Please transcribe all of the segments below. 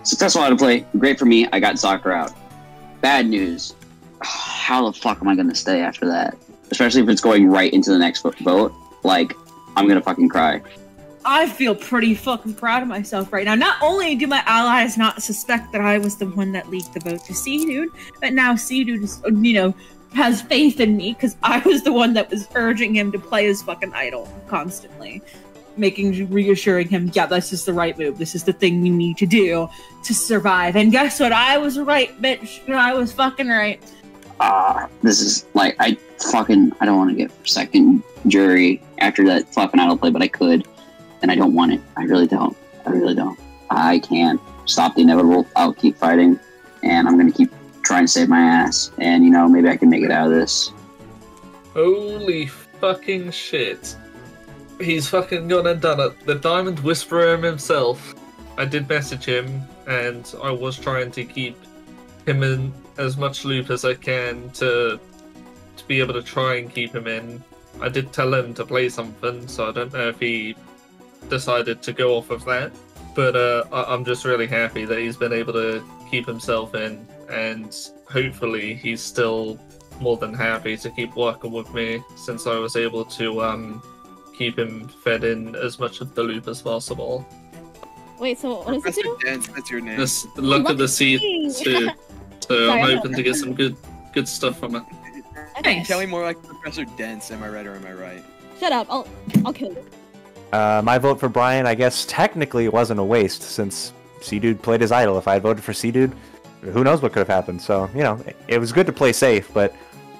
Successful idol play. Great for me. I got soccer out. Bad news. How the fuck am I gonna stay after that? Especially if it's going right into the next vote. Like, I'm gonna fucking cry. I feel pretty fucking proud of myself right now. Not only do my allies not suspect that I was the one that leaked the vote to C-Dude, but now C-Dude is, you know, has faith in me because I was the one that was urging him to play his fucking idol constantly. Reassuring him, yeah, this is the right move. This is the thing you need to do to survive. And guess what? I was right, bitch. I was fucking right. This is like, I don't want to get second jury after that fucking idol play, but I could. And I don't want it. I really don't. I can't stop the inevitable. I'll keep fighting. And I'm going to keep trying to save my ass. And, you know, maybe I can make it out of this. Holy fucking shit. He's fucking gone and done it. The Diamond Whisperer himself. I did message him, and I was trying to keep him in as much loop as I can to be able to try and keep him in. I did tell him to play something, so I don't know if he decided to go off of that. But I'm just really happy that he's been able to keep himself in, and hopefully he's still more than happy to keep working with me since I was able to keep him fed in as much of the loop as possible. Wait, so what does it do? Dance, that's your name. Just look at the seeds too. So I'm hoping to get some good stuff from it. Okay. Kelly more like Professor Dents, am I right or am I right? Shut up, I'll kill you. My vote for Brian, I guess technically it wasn't a waste since C-Dude played his idol. If I had voted for C-Dude, who knows what could have happened. So, you know, it was good to play safe, but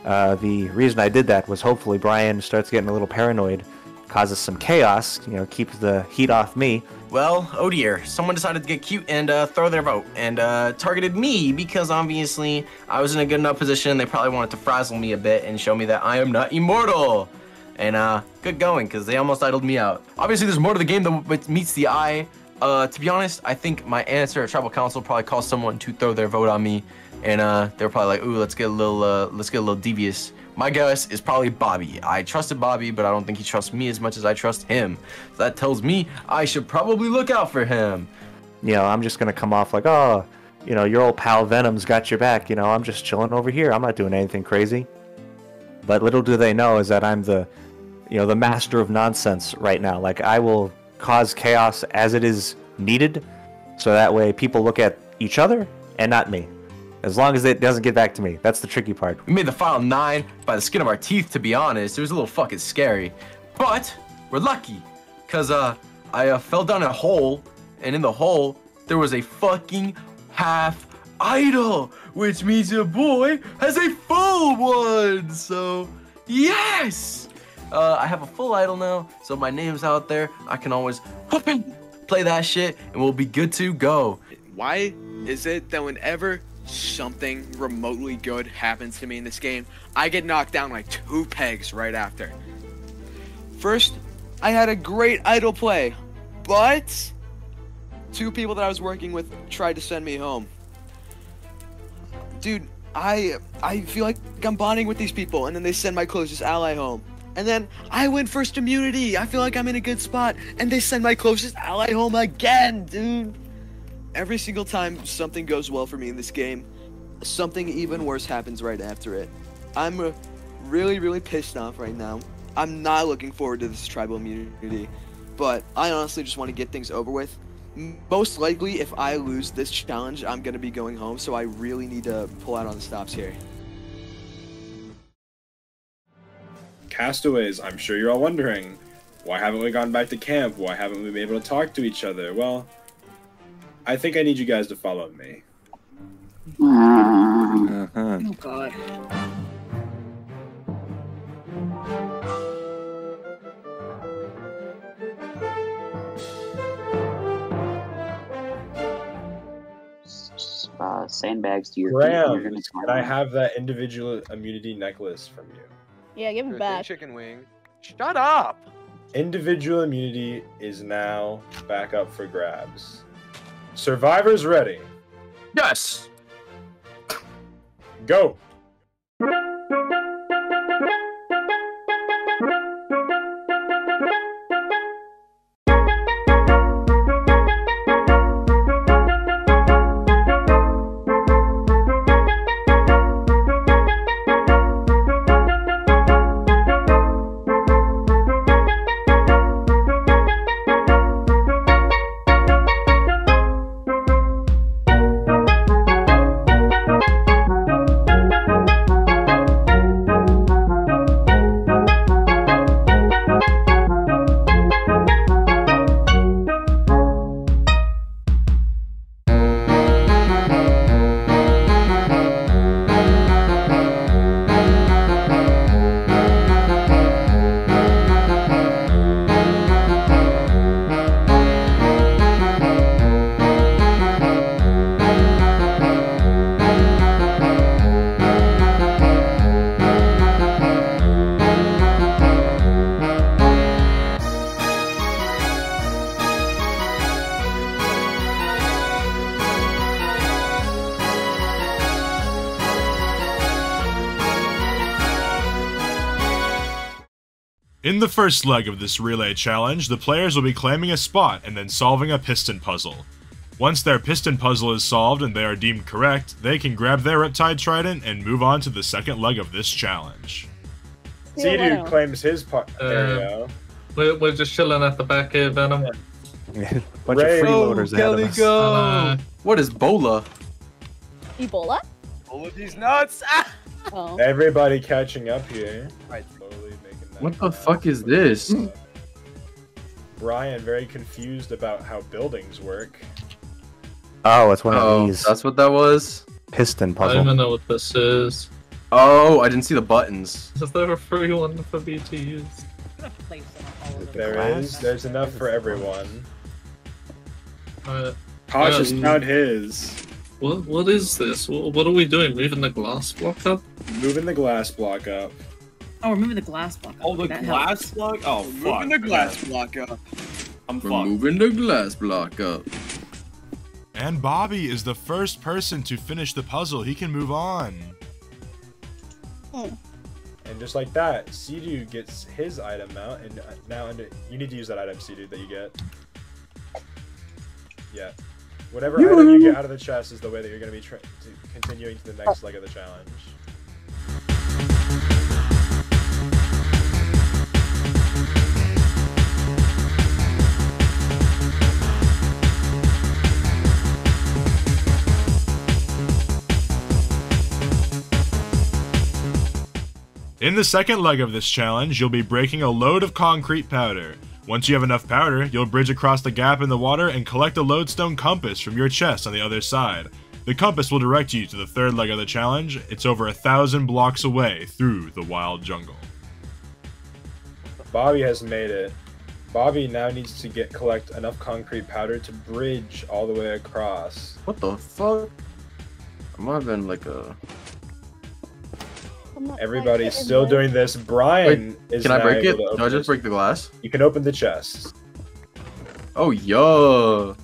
the reason I did that was hopefully Brian starts getting a little paranoid, causes some chaos, you know, keeps the heat off me. Well, oh dear, someone decided to get cute and throw their vote and targeted me because obviously I was in a good enough position. They probably wanted to frazzle me a bit and show me that I am not immortal. And good going, because they almost idled me out. Obviously, there's more to the game than what meets the eye. To be honest, I think my answer at Tribal Council probably caused someone to throw their vote on me, and they were probably like, "Ooh, let's get a little devious." My guess is probably Bobby. I trusted Bobby, but I don't think he trusts me as much as I trust him. So that tells me I should probably look out for him. You know, I'm just gonna come off like, oh, you know, your old pal Venom's got your back. You know, I'm just chilling over here. I'm not doing anything crazy. But little do they know is that I'm the, you know, the master of nonsense right now. Like, I will cause chaos as it is needed, so that way people look at each other and not me. As long as it doesn't get back to me. That's the tricky part. We made the final 9 by the skin of our teeth, to be honest. It was a little fucking scary. But we're lucky, because I fell down a hole, and in the hole, there was a fucking half idol, which means your boy has a full one. So, yes! I have a full idol now, so my name's out there. I can always play that shit, and we'll be good to go. Why is it that whenever something remotely good happens to me in this game, I get knocked down like 2 pegs right after? First, I had a great idol play, but 2 people that I was working with tried to send me home. Dude, I feel like I'm bonding with these people, and then they send my closest ally home. And then I win first immunity. I feel like I'm in a good spot, and they send my closest ally home again, dude. Every single time something goes well for me in this game, something even worse happens right after it. I'm really pissed off right now. I'm not looking forward to this tribal immunity, but I honestly just want to get things over with. Most likely, if I lose this challenge, I'm going to be going home, so I really need to pull out on the stops here. Castaways, I'm sure you're all wondering, why haven't we gone back to camp? Why haven't we been able to talk to each other? Well, I think I need you guys to follow me. Oh god. Sandbags to your Graham, feet. can I have that individual immunity necklace from you? Yeah, give it back. Chicken wing. Shut up! Individual immunity is now back up for grabs. Survivors ready? Yes! Go! In the first leg of this relay challenge, the players will be claiming a spot and then solving a piston puzzle. Once their piston puzzle is solved and they are deemed correct, they can grab their Riptide Trident and move on to the second leg of this challenge. C-Dude claims his area. We're just chilling at the back here, Venom. Bunch of freeloaders ahead of us. Go! What is Bola? Ebola? All of these nuts! Ah! Oh. Everybody catching up here. Right. Slowly making that What the path. fuck is this? Brian, very confused about how buildings work. Oh, it's one of Oh, these that's what that was? piston I don't puzzle. even know what this is. Oh, I didn't see the buttons. Is there a free one for me to use? I'm gonna place them on all of them. There is. There's enough for everyone. Uh, Kosh has found his. what is this? What are we doing? Moving the glass block up? Moving the glass block up. Oh, we're moving the glass block. Oh, the That glass helps. block? Oh, fuck. Moving the glass block up. I'm We're fucked. moving the glass block up. And Bobby is the first person to finish the puzzle. He can move on. And just like that, C-Dude gets his item out, and now you need to use that item, C-Dude, that you get. Yeah. Whatever item you get out of the chest is the way that you're going to be continuing to the next leg of the challenge. In the second leg of this challenge, you'll be breaking a load of concrete powder. Once you have enough powder, you'll bridge across the gap in the water and collect a lodestone compass from your chest on the other side. The compass will direct you to the third leg of the challenge. It's over 1,000 blocks away through the wild jungle. Bobby has made it. Bobby now needs to collect enough concrete powder to bridge all the way across. What the fuck? I might have been like a... Everybody's still doing this. Brian is Can I now break able it? to Do I open just break the glass? You can open the chest. Oh, yo.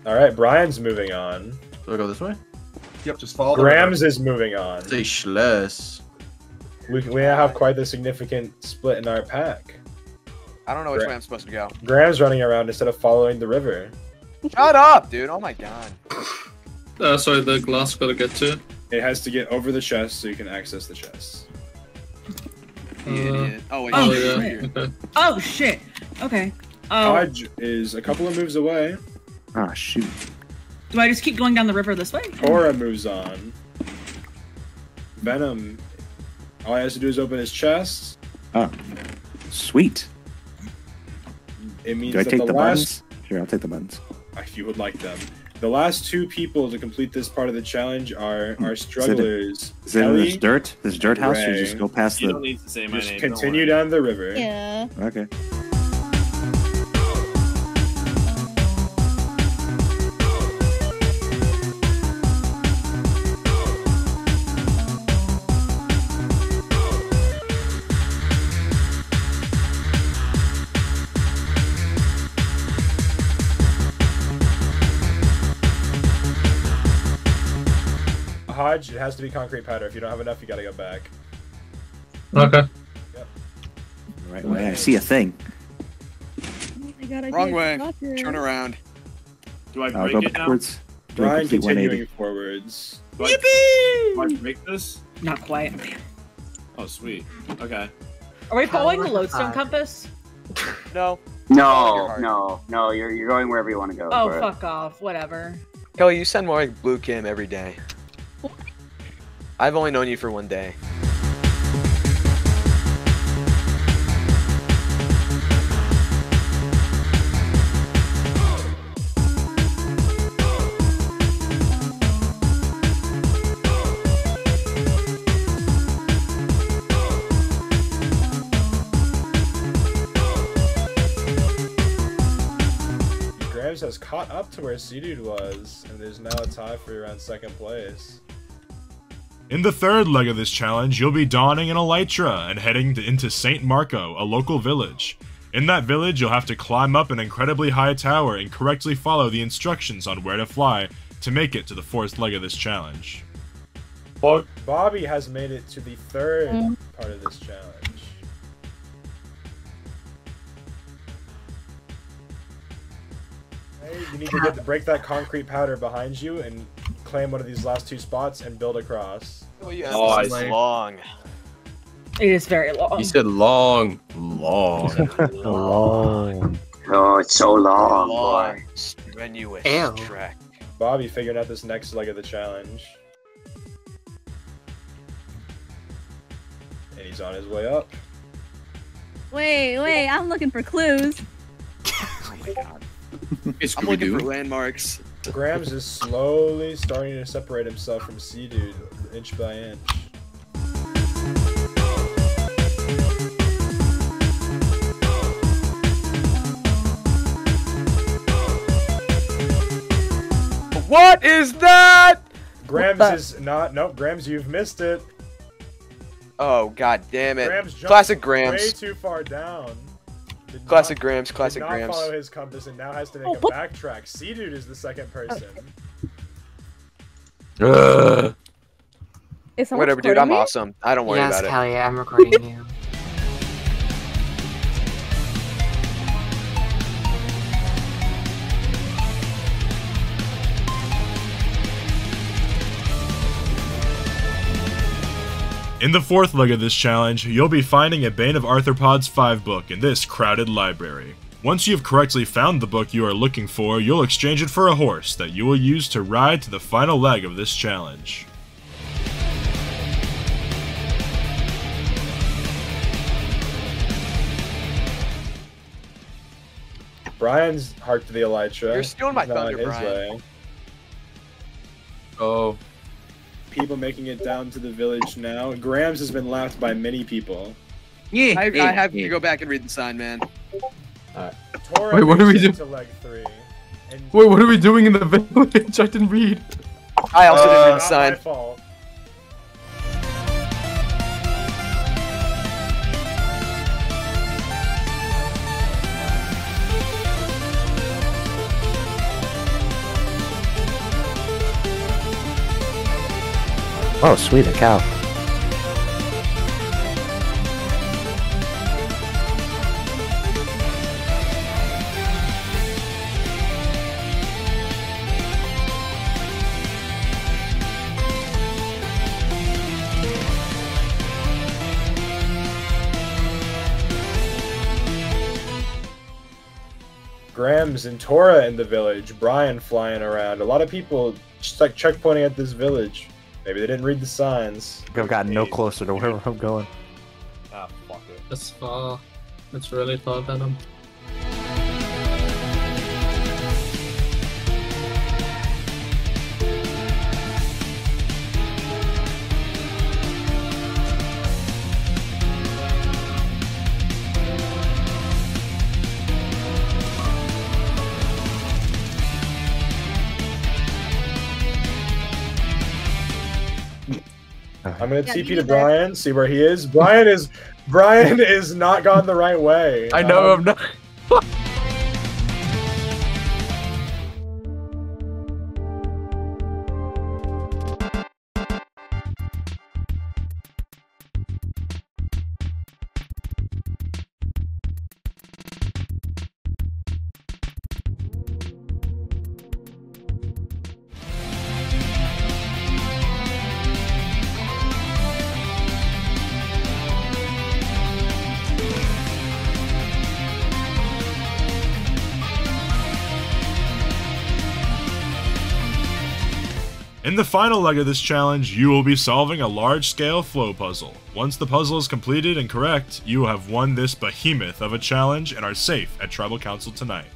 Alright, Brian's moving on. Do I go this way? Yep, just follow the Grams is moving on. Say schless. We have quite the significant split in our pack. I don't know which way I'm supposed to go. Graham's running around instead of following the river. Shut up, dude. Oh my god. Sorry, the glass gotta get to it. It has to get over the chest so you can access the chest. Idiot. Oh, wait. Oh, shit. shit. Okay. Oh shit. Okay. Oh, Hodge is a couple of moves away. Ah, shoot. do I just keep going down the river this way? Cora moves on. Venom, all he has to do is open his chest. Oh, sweet. It means Do I that take the the last, buttons? Sure, I'll take the buttons. if you would like them, the last two people to complete this part of the challenge are our strugglers. Is it in Kelly, this dirt? This dirt house? Or Ray. just go past You don't the... need to say my just name. continue down the river. Yeah. Okay. Hodge, it has to be concrete powder. If you don't have enough, you gotta go back. Okay. Right way. I see a thing. I gotta Wrong get way. soccer. Turn around. Do I I'll break go it now? backwards. Do a Brian complete continuing 180. forwards. Do I break this? Not quite. Oh, sweet. Okay. Are we following the lodestone compass? No. No, you're going wherever you want to go. Oh, bro. fuck off. Whatever. Kelly, you send more like blue Kim every day. I've only known you for 1 day. Graves has caught up to where C-Dude was, and there's now a tie for you around second place. In the third leg of this challenge, you'll be donning an elytra and heading into St. Marco, a local village. In that village, you'll have to climb up an incredibly high tower and correctly follow the instructions on where to fly to make it to the fourth leg of this challenge. Bobby has made it to the third part of this challenge. You need to break that concrete powder behind you and claim one of these last 2 spots and build across. Oh yeah, Oh, this is long. It is very long. He said long, long. Long. Oh, it's so long, Long, boy. strenuous Ew. trek. Bobby figured out this next leg of the challenge. And he's on his way up. Wait, I'm looking for clues. Oh my god. It's I'm looking for landmarks. Grams is slowly starting to separate himself from Sea-Dude, inch by inch. What is that? Grams is not. Nope, Grams, you've missed it. Oh god damn it. Grams jumped Classic way Grams. too far down. Classic Grams, classic did not Grams. follow his compass and now has to make a backtrack. Sea-Dude is the second person. Is someone Whatever, dude, recording I'm me? awesome. I don't worry Yes, about it. Kelly, I'm recording you. In the 4th leg of this challenge, you'll be finding a Bane of Arthropods 5 book in this crowded library. Once you've correctly found the book you are looking for, you'll exchange it for a horse that you will use to ride to the final leg of this challenge. Brian's Hark to the Elytra. You're stealing my He's not on thunder, his Brian. way. Oh. People making it down to the village now. Grams has been laughed by many people. Yeah. I have to go back and read the sign, man. Tora Wait, what are we makes it doing? to leg 3. And Wait, what are we doing in the village? I didn't read. I also didn't read the not sign. my fault. Oh, sweet, a cow. Grams and Tora in the village, Brian flying around. A lot of people just like checkpointing at this village. Maybe they didn't read the signs. I've gotten no closer to where I'm going. Ah, fuck it. It's far. It's really far, Venom. I'm gonna Yeah, TP you to there. Brian, see where he is. Brian is not gone the right way. I know I'm not. In the final leg of this challenge, you will be solving a large-scale flow puzzle. Once the puzzle is completed and correct, you will have won this behemoth of a challenge and are safe at Tribal Council tonight.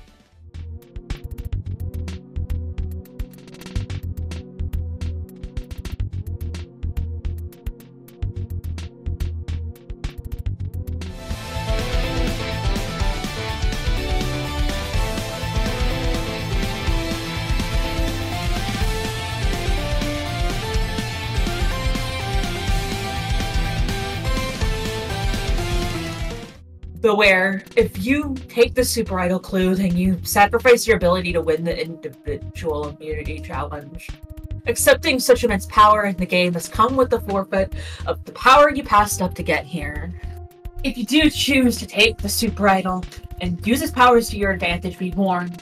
Beware, if you take the super idol clue, then you sacrifice your ability to win the individual immunity challenge. Accepting such immense power in the game has come with the forfeit of the power you passed up to get here. If you do choose to take the super idol and use its powers to your advantage, be warned.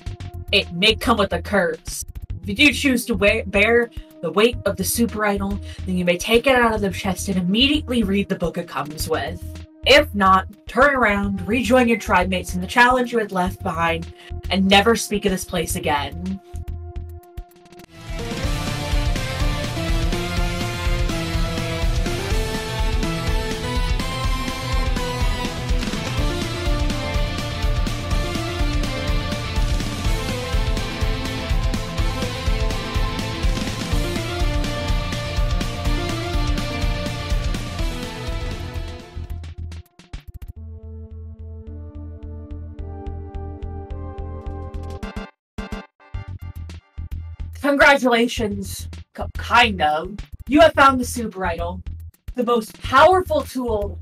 it may come with a curse. If you do choose to bear the weight of the super idol, then you may take it out of the chest and immediately read the book it comes with. If not, turn around, rejoin your tribe mates in the challenge you had left behind, and never speak of this place again. Congratulations, kind of. You have found the super idol, the most powerful tool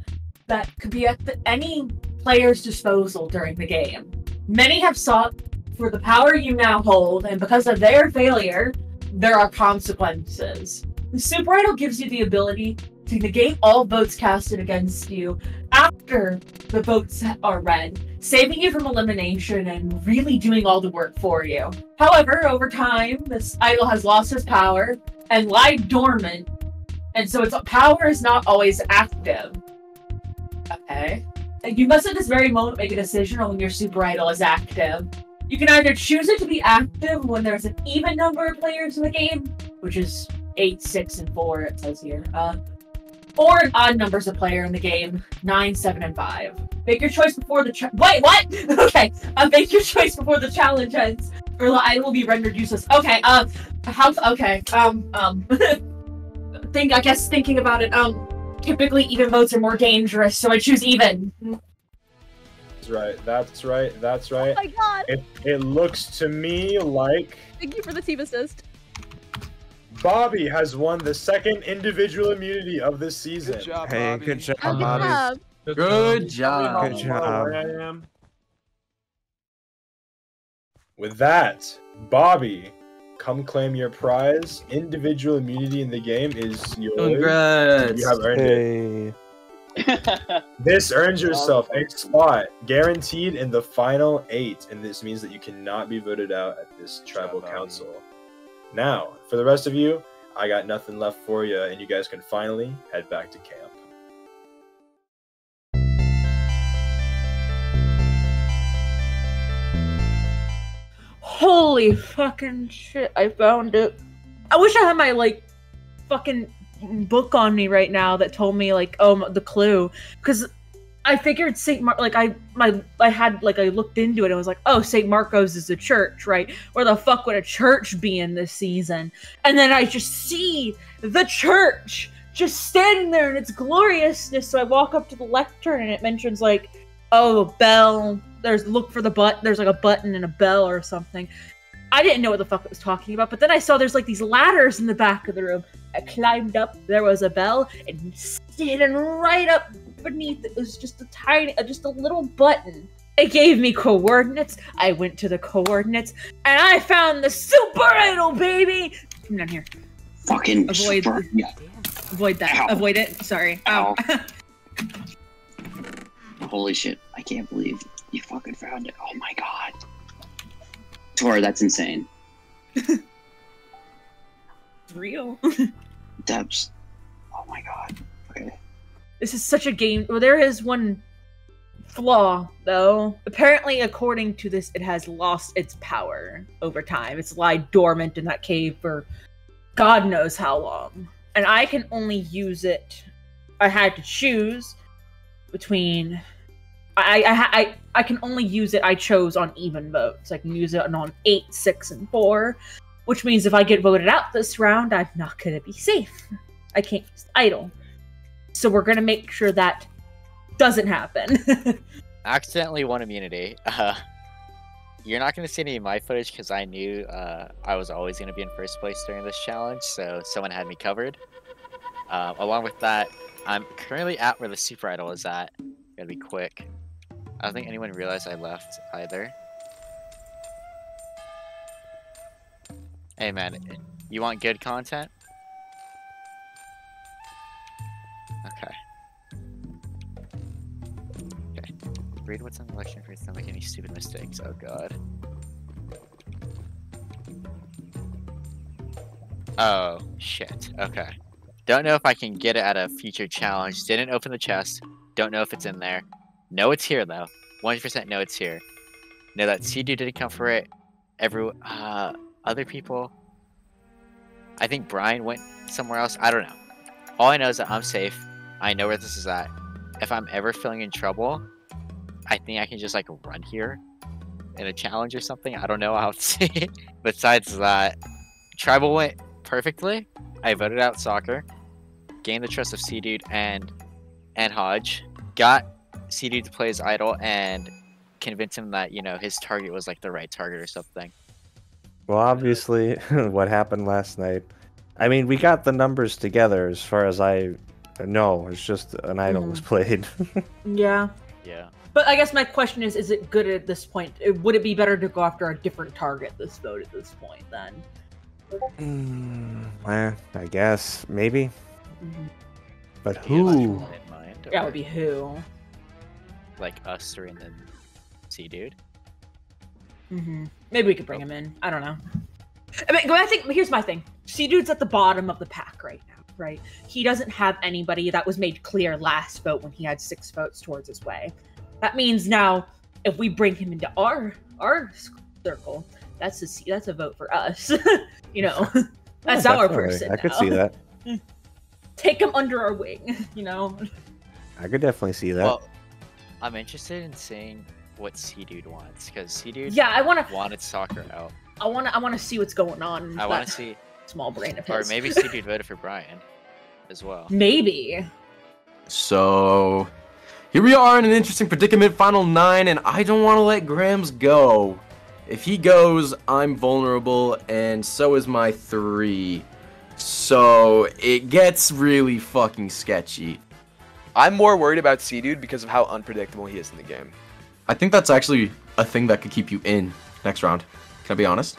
that could be at any player's disposal during the game. Many have sought for the power you now hold, and because of their failure, there are consequences. The super idol gives you the ability to negate all votes casted against you after the votes are read, saving you from elimination and really doing all the work for you. However, over time, this idol has lost its power and lied dormant, and so its power is not always active. Okay. And you must at this very moment make a decision on when your super idol is active. You can either choose it to be active when there's an even number of players in the game, which is 8, 6, and 4, it says here, or an odd numbers of player in the game, 9, 7, and 5. Make your choice before the wait, what? Okay, make your choice before the challenge ends, or the item will be rendered useless. Okay, I guess thinking about it, typically even votes are more dangerous, so I choose even. That's right. Oh my god! It looks to me like... Thank you for the team assist. Bobby has won the second individual immunity of this season. Good job, Hey, Bobby. good job, Oh, good Bobby. job. Good job. Good job. Where I am. With that, Bobby, come claim your prize. Individual immunity in the game is yours. Congrats. You have earned it. Hey. This earns yourself a spot guaranteed in the final 8, and this means that you cannot be voted out at this tribal council. Now, for the rest of you, I got nothing left for you, and you guys can finally head back to camp. Holy fucking shit, I found it. I wish I had my, like, fucking book on me right now that told me, like, the clue. Because I figured St. Like, I looked into it and was like, oh, St. Marco's is a church, right? Where the fuck would a church be in this season? And then I just see the church just standing there in its gloriousness. So I walk up to the lectern and it mentions, like, oh, bell. Look for the button. There's like a button and a bell or something. I didn't know what the fuck it was talking about, but then I saw there's like these ladders in the back of the room. I climbed up, there was a bell, and standing right up beneath it was just a little button. It gave me coordinates. I went to the coordinates, and I found the super idol, baby! Come down here. Fucking Avoid that. Ow. Avoid it. Sorry. Ow. Holy shit, I can't believe you fucking found it. Oh my god. Tor, that's insane. Real. Debs. Oh my god. Okay. This is such a game. Well, there is one flaw, though. Apparently, according to this, it has lost its power over time. It's lied dormant in that cave for God knows how long. And I can only use it. I had to choose between... I can only use it. I chose on even votes. I can use it on 8, 6, and 4, which means if I get voted out this round, I'm not gonna be safe. I can't use the idol. So we're gonna make sure that doesn't happen. Accidentally won immunity. You're not gonna see any of my footage because I knew I was always gonna be in first place during this challenge, so someone had me covered. Along with that, I'm currently at where the super idol is at. Gotta be quick. I don't think anyone realized I left either. Hey man, you want good content? Okay. Okay. Read what's on the lecture first, don't make any stupid mistakes. Oh god. Oh, shit. Okay. Don't know if I can get it at a future challenge. Didn't open the chest. Don't know if it's in there. Know it's here, though. 100% know it's here. Know that C-Dude didn't come for it. Other people... I think Brian went somewhere else. I don't know. All I know is that I'm safe. I know where this is at. If I'm ever feeling in trouble, I think I can just, like, run here in a challenge or something. I don't know how to say it. Besides that, Tribal went perfectly. I voted out Soccer. Gained the trust of C-Dude and Hodge. Got C-Dude to play his idol and convinced him that, you know, his target was, like, the right target or something. Well, obviously, what happened last night. I mean, we got the numbers together as far as I know. It's just an idol was played. Yeah. Yeah. But I guess my question is it good at this point? Would it be better to go after a different target this vote at this point then? I guess. Maybe. But Do you have who? anyone in mind, That or, would be who? like us three and then C-Dude? Maybe we could bring him in. I don't know. I mean, I think here's my thing. C-Dude's at the bottom of the pack right now, right? He doesn't have anybody. That was made clear last vote when he had 6 votes towards his way. That means now, if we bring him into our circle, that's a vote for us. You know, that's our Definitely. person. I could now. see that. Take him under our wing. You know. I could definitely see that. Well, I'm interested in seeing what C-Dude wants, because C-Dude wanted Soccer out. I want to see what's going on. I want to see small brain of or his. maybe C-Dude voted for Brian as well. Maybe. So here we are in an interesting predicament, final 9, and I don't want to let Grams go. If he goes, I'm vulnerable, and so is my 3. So it gets really fucking sketchy. I'm more worried about C-Dude because of how unpredictable he is in the game. I think that's actually a thing that could keep you in next round. Can I be honest?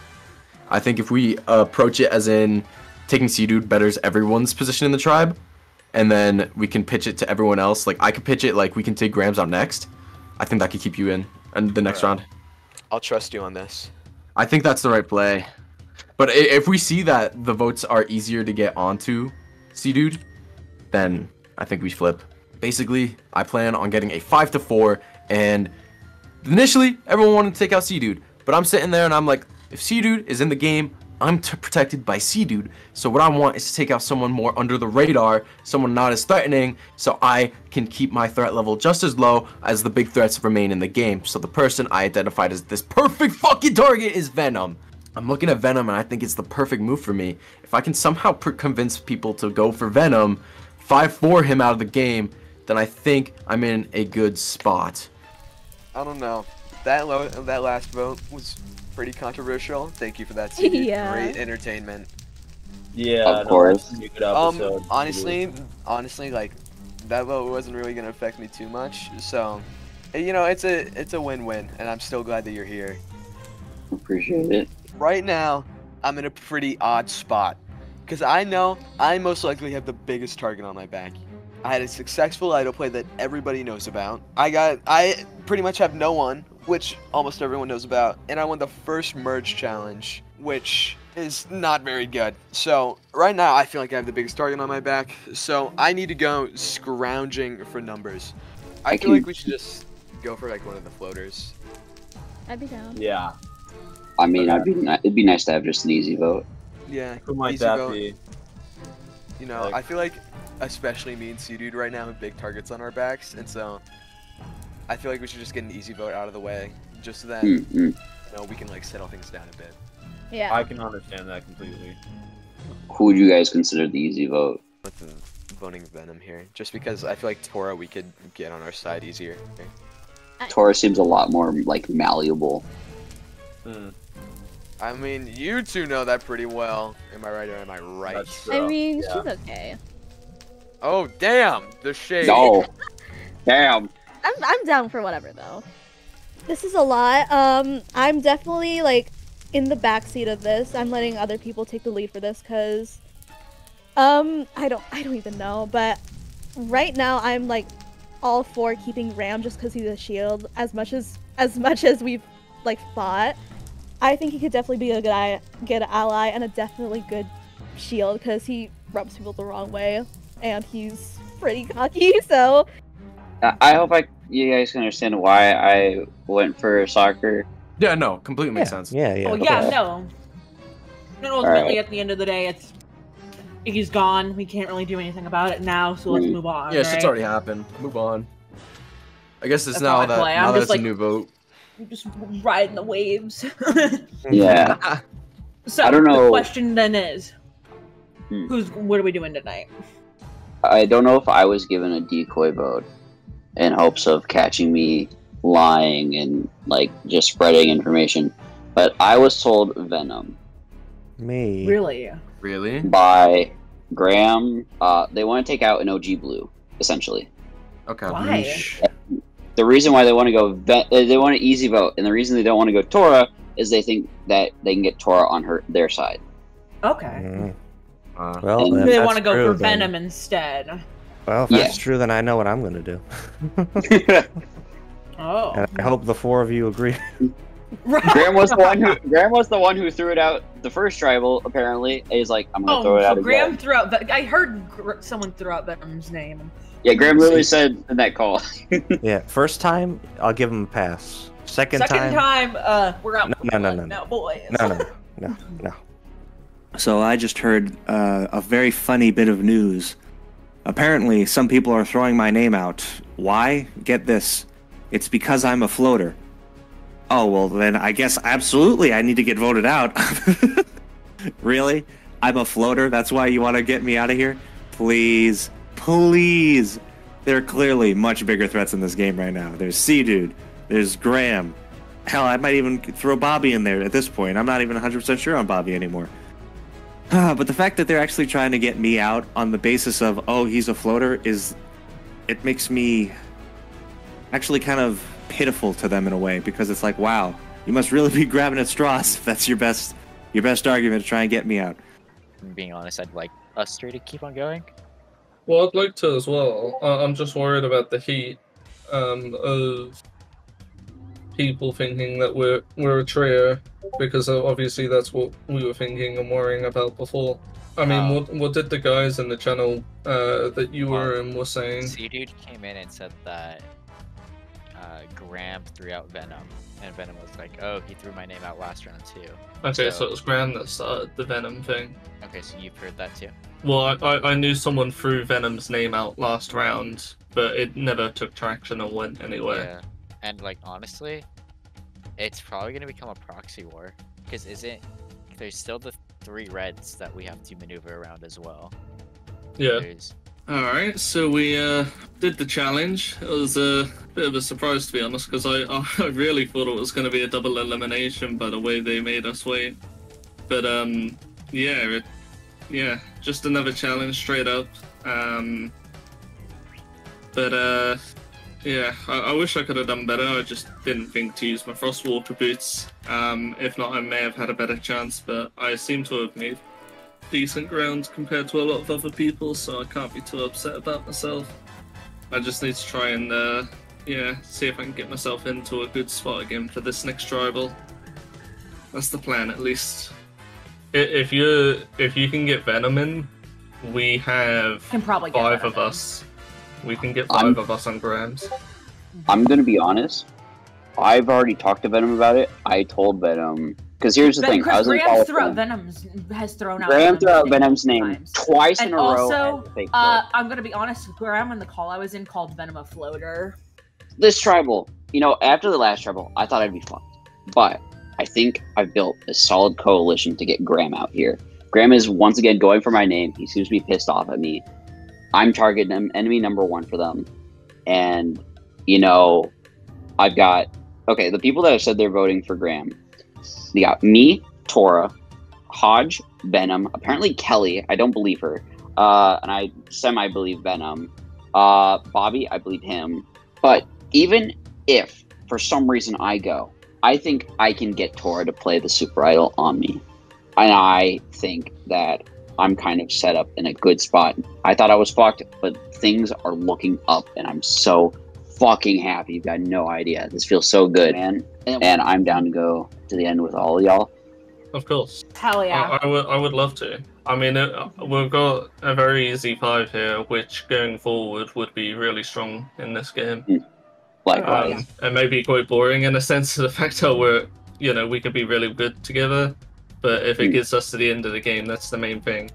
I think if we approach it as in taking C-Dude betters everyone's position in the tribe, and then we can pitch it to everyone else. Like, I could pitch it like we can take Grams out next. I think that could keep you in the next round. I'll trust you on this. I think that's the right play. But if we see that the votes are easier to get onto C-Dude, then I think we flip. Basically, I plan on getting a 5-4, and initially, everyone wanted to take out C-Dude. But I'm sitting there and I'm like, if C-Dude is in the game, I'm protected by C-Dude. So what I want is to take out someone more under the radar, someone not as threatening, so I can keep my threat level just as low as the big threats remain in the game. So the person I identified as this perfect fucking target is Venom. I'm looking at Venom and I think it's the perfect move for me. If I can somehow convince people to go for Venom, 5-4 him out of the game, then I think I'm in a good spot. I don't know. That last vote was pretty controversial. Thank you for that, C-Dude. Yeah. Great entertainment. Yeah, Of course. that's a good episode. Honestly, like that vote wasn't really gonna affect me too much. So, you know, it's a win-win, and I'm still glad that you're here. Appreciate it. Right now, I'm in a pretty odd spot, because I know I most likely have the biggest target on my back. I had a successful idol play that everybody knows about. I pretty much have no one, which almost everyone knows about, and I won the first merge challenge, which is not very good. So right now I feel like I have the biggest target on my back, so I need to go scrounging for numbers. I feel like we should just go for like one of the floaters. I'd be down. Yeah. I mean, it'd be nice to have just an easy vote. Yeah. Who might easy that vote. be? You know, Like- I feel like especially me and C-Dude right now have big targets on our backs, and so I feel like we should just get an easy vote out of the way, just so that you know, we can like settle things down a bit. Yeah. I can understand that completely. Who would you guys consider the easy vote? With the voting Venom here, just because I feel like Tora we could get on our side easier. Tora seems a lot more like malleable. I mean, you two know that pretty well. Am I right or am I right? That's I true. mean, Yeah. she's okay. Oh damn, the shade. No. Damn. I'm down for whatever though. This is a lot. I'm definitely like in the backseat of this. I'm letting other people take the lead for this because I don't even know, but right now I'm like all for keeping Ram just because he's a shield. As much as we've like fought, I think he could definitely be a good ally and a definitely good shield because he rubs people the wrong way, and he's pretty cocky. So I hope you guys can understand why I went for soccer. Yeah, no, completely makes sense. Yeah, yeah. Oh yeah, no. And ultimately, at the end of the day, he's gone. We can't really do anything about it now, so let's move on. Yeah, right? shit's already happened. Move on. I guess it's That's now how I that play. now I'm that just it's a new vote. I'm just riding the waves. Yeah. So I don't know. the question then is, what are we doing tonight? I don't know if I was given a decoy vote in hopes of catching me lying and like just spreading information, but I was told Venom. Me. Really? Really? By Graham. They want to take out an OG Blue, essentially. Okay. Why? The reason why they want to go, they want an easy vote, and the reason they don't want to go Tora is they think that they can get Tora on their side. Okay. Well, they want to go for Venom instead. Well, if that's true, then I know what I'm going to do. Oh. And I hope the four of you agree. Graham was the one who threw it out the first tribal. Apparently, he's like, I'm gonna throw it out Graham again. threw out. I heard someone throw out Venom's name. Yeah, Graham literally said in that call. Yeah, first time I'll give him a pass. Second time, we're out. No, boys. No. So I just heard a very funny bit of news. Apparently, some people are throwing my name out. Why? Get this. It's because I'm a floater. Oh, well, then I guess absolutely I need to get voted out. Really? I'm a floater? That's why you want to get me out of here? Please. Please. There are clearly much bigger threats in this game right now. There's Sea-Dude. There's Graham. Hell, I might even throw Bobby in there at this point. I'm not even 100% sure on Bobby anymore. But the fact that they're actually trying to get me out on the basis of, oh, he's a floater, it makes me actually kind of pitiful to them in a way, because it's like, wow, you must really be grabbing at straws if that's your best argument to try and get me out. Being honest, I'd like us three to keep on going. Well, I'd like to as well. I'm just worried about the heat of people thinking that we're a trio, because obviously that's what we were thinking and worrying about before. I mean, what did the guys in the channel that you were in were saying? Sea-Dude came in and said that Graham threw out Venom, and Venom was like, oh, he threw my name out last round too. Okay, so it was Graham that started the Venom thing. Okay, so you've heard that too? Well, I knew someone threw Venom's name out last round, but it never took traction or went anywhere. Yeah, and like, honestly, it's probably going to become a proxy war, because there's still the 3 reds that we have to maneuver around as well. Yeah. Alright, so we did the challenge. It was a bit of a surprise, to be honest, because I really thought it was going to be a double elimination by the way they made us wait. But yeah, just another challenge straight up. Yeah, I wish I could have done better. I just didn't think to use my Frostwalker boots. If not, I may have had a better chance, but I seem to have made decent ground compared to a lot of other people, so I can't be too upset about myself. I just need to try and see if I can get myself into a good spot again for this next tribal. That's the plan, at least. If you can get Venom in, we have Can probably get 5 Venom of us. We can get 5 of us on Grams. I'm gonna be honest. I've already talked to Venom about it. I told Venom, because here's the thing. I was in Graham call has thrown out Graham threw out Venom's name times. twice And in a row. also, I'm gonna be honest. Graham on the call I was in called Venom a floater. This tribal, after the last tribal, I thought I'd be fucked. But I think I've built a solid coalition to get Graham out here. Graham is once again going for my name. He seems to be pissed off at me. I'm targeting him, enemy number 1 for them. And, I've got... Okay, the people that have said they're voting for Graham, they got me, Tora, Hodge, Venom, apparently Kelly, I don't believe her, and I semi-believe Venom, Bobby, I believe him, but even if, for some reason, I go, I think I can get Tora to play the Super Idol on me, and I think that I'm kind of set up in a good spot. I thought I was fucked, but things are looking up, and I'm so fucking happy. You've got no idea. This feels so good, man. And I'm down to go to the end with all of y'all. Of course. Hell yeah. I would love to. I mean, we've got a very easy 5 here, which going forward would be really strong in this game. Likewise. And maybe quite boring in a sense of the fact that we could be really good together. But if it gets us to the end of the game, that's the main thing.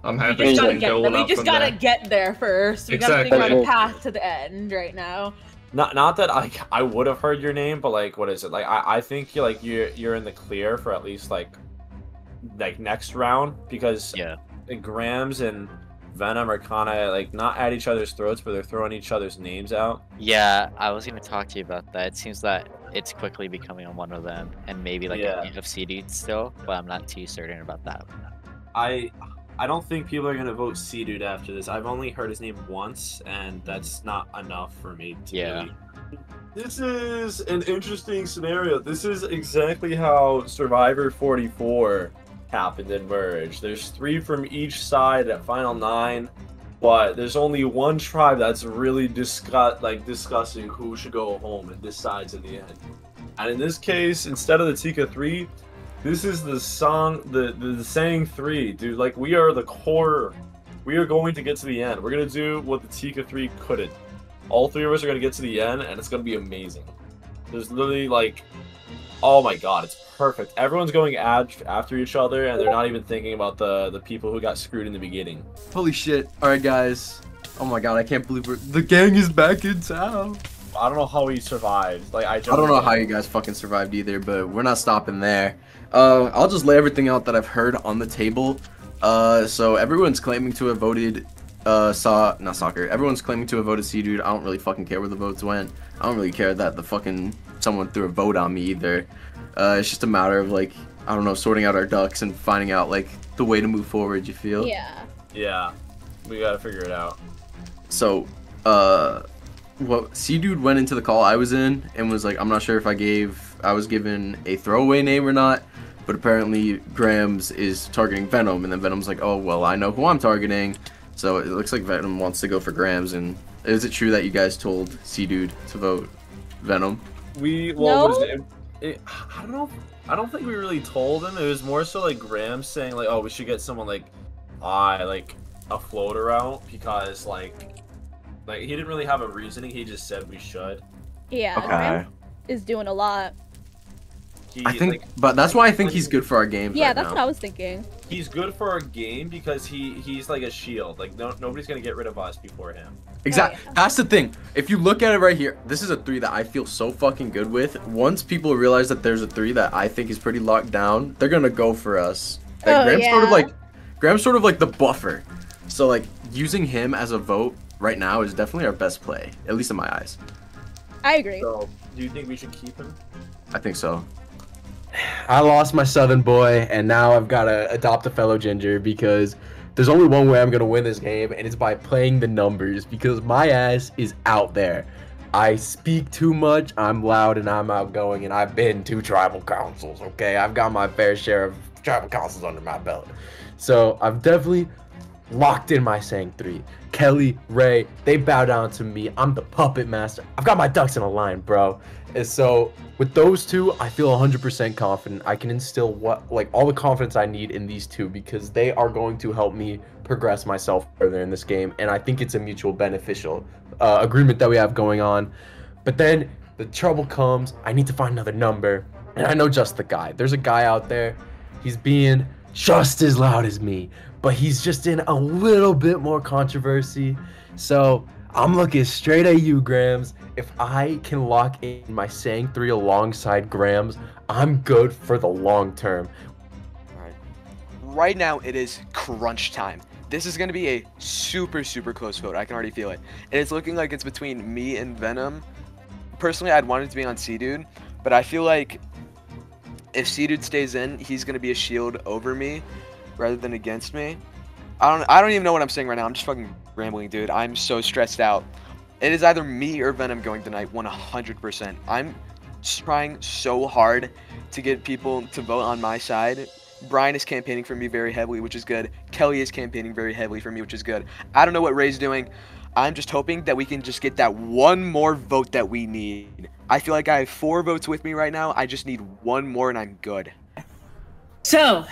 I'm happy to go all out. We just gotta get there first. We gotta figure out a path to the end right now. Not that I would have heard your name, but like, what is it? Like, I think you're in the clear for at least like next round, because Grams and Venom are kind of like not at each other's throats, but they're throwing each other's names out. Yeah, I was gonna talk to you about that. It seems that it's quickly becoming on one of them, and maybe like a UFC dude still, but I'm not too certain about that. I don't think people are gonna vote C-Dude after this. I've only heard his name once, and that's not enough for me to really... This is an interesting scenario. This is exactly how Survivor 44 happened in Merge. There's 3 from each side at Final 9, but there's only one tribe that's really discussing who should go home and decides in the end. And in this case, instead of the Tika 3, this is the saying 3, dude. Like, we are the core. We are going to get to the end. We're going to do what the Tika 3 couldn't. All 3 of us are going to get to the end, and it's going to be amazing. There's literally, like, oh my god, it's perfect. Everyone's going after each other, and they're not even thinking about the people who got screwed in the beginning. Holy shit. Alright, guys. Oh my god, I can't believe the gang is back in town. I don't know how he survived. Like, I don't know how you guys fucking survived either, but we're not stopping there. I'll just lay everything out that I've heard on the table. So everyone's claiming to have voted not soccer. Everyone's claiming to have voted C-Dude. I don't really fucking care where the votes went. I don't really care that someone threw a vote on me either. It's just a matter of, like, I don't know, sorting out our ducks and finding out, like, the way to move forward, you feel? Yeah. Yeah. We gotta figure it out. So, C-Dude went into the call I was in and was like, I'm not sure if I was given a throwaway name or not, but apparently Grams is targeting Venom, and then Venom's like, oh, well, I know who I'm targeting. So it looks like Venom wants to go for Grams, and is it true that you guys told C-Dude to vote Venom? I don't know. I don't think we really told him. It was more so like Grams saying like, oh, we should get someone like a floater out, because like he didn't really have a reasoning. He just said we should. Yeah, Grams is doing a lot. But that's why I think he's good for our game. Yeah, that's what I was thinking. He's good for our game because he's like a shield. Like nobody's gonna get rid of us before him. Exactly. Oh, yeah. That's the thing. If you look at it right here, this is a 3 that I feel so fucking good with. Once people realize that there's a 3 that I think is pretty locked down, they're gonna go for us. Like, Graham's sort of like the buffer. So like using him as a vote right now is definitely our best play, at least in my eyes. I agree. So, do you think we should keep him? I think so. I lost my southern boy, and now I've got to adopt a fellow ginger, because there's only one way I'm going to win this game, and it's by playing the numbers, because my ass is out there. I speak too much, I'm loud, and I'm outgoing, and I've been to tribal councils, okay? I've got my fair share of tribal councils under my belt. So I've definitely locked in my saying 3. Kelly, Ray, they bow down to me. I'm the puppet master. I've got my ducks in a line, bro. And so with those 2, I feel 100% confident. I can instill all the confidence I need in these 2, because they are going to help me progress myself further in this game. And I think it's a mutual beneficial agreement that we have going on. But then the trouble comes. I need to find another number. And I know just the guy. There's a guy out there. He's being just as loud as me, but he's just in a little bit more controversy. So I'm looking straight at you, Grams. If I can lock in my saying 3 alongside Grams, I'm good for the long term. Alright. Right now, it is crunch time. This is going to be a super, super close vote. I can already feel it. And it's looking like it's between me and Venom. Personally, I'd want it to be on C-Dude, but I feel like if C-Dude stays in, he's going to be a shield over me rather than against me. I don't even know what I'm saying right now. I'm just fucking rambling, dude. I'm so stressed out. It is either me or Venom going tonight, 100%. I'm trying so hard to get people to vote on my side. Brian is campaigning for me very heavily, which is good. Kelly is campaigning very heavily for me, which is good. I don't know what Ray's doing. I'm just hoping that we can just get that one more vote that we need. I feel like I have 4 votes with me right now. I just need 1 more and I'm good. So,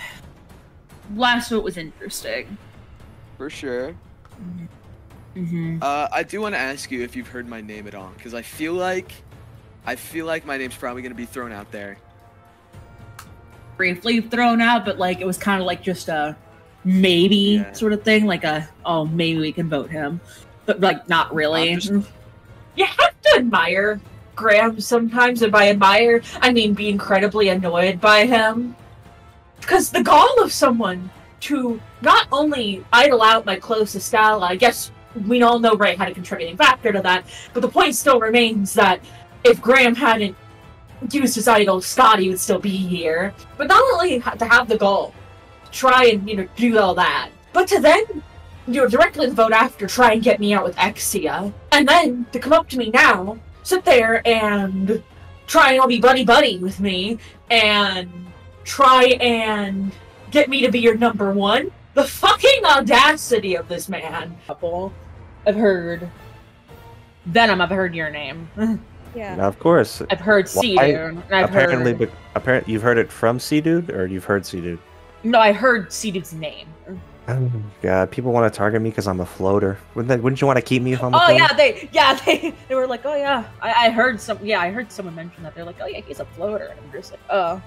last vote was interesting. For sure. I do want to ask you if you've heard my name at all, because I feel like my name's probably gonna be thrown out there. Briefly thrown out, but like it was kind of like just a maybe sort of thing, like oh maybe we can vote him, but like not really. You have to admire Graham sometimes, and by admire I mean be incredibly annoyed by him, because the gall of someone to not only idle out my closest ally, I guess we all know Ray had a contributing factor to that, but the point still remains that if Graham hadn't used his idol, Scotty would still be here. But not only to have the goal, try and, do all that, but to then, directly the vote after try and get me out with Exia, and then to come up to me now, sit there and try and all be buddy-buddy with me, and try and get me to be your number one. The fucking audacity of this man. I've heard Venom, I've heard your name. Yeah. Now, of course. I've heard Sea-Dude. Apparently, you've heard it from Sea-Dude, or you've heard Sea-Dude? No, I heard Sea-Dude's name. Oh God, people want to target me because I'm a floater. Wouldn't you want to keep me if I'm a floater? They were like, oh yeah, I heard someone mention that. They're like, oh yeah, he's a floater, and I'm just like, oh.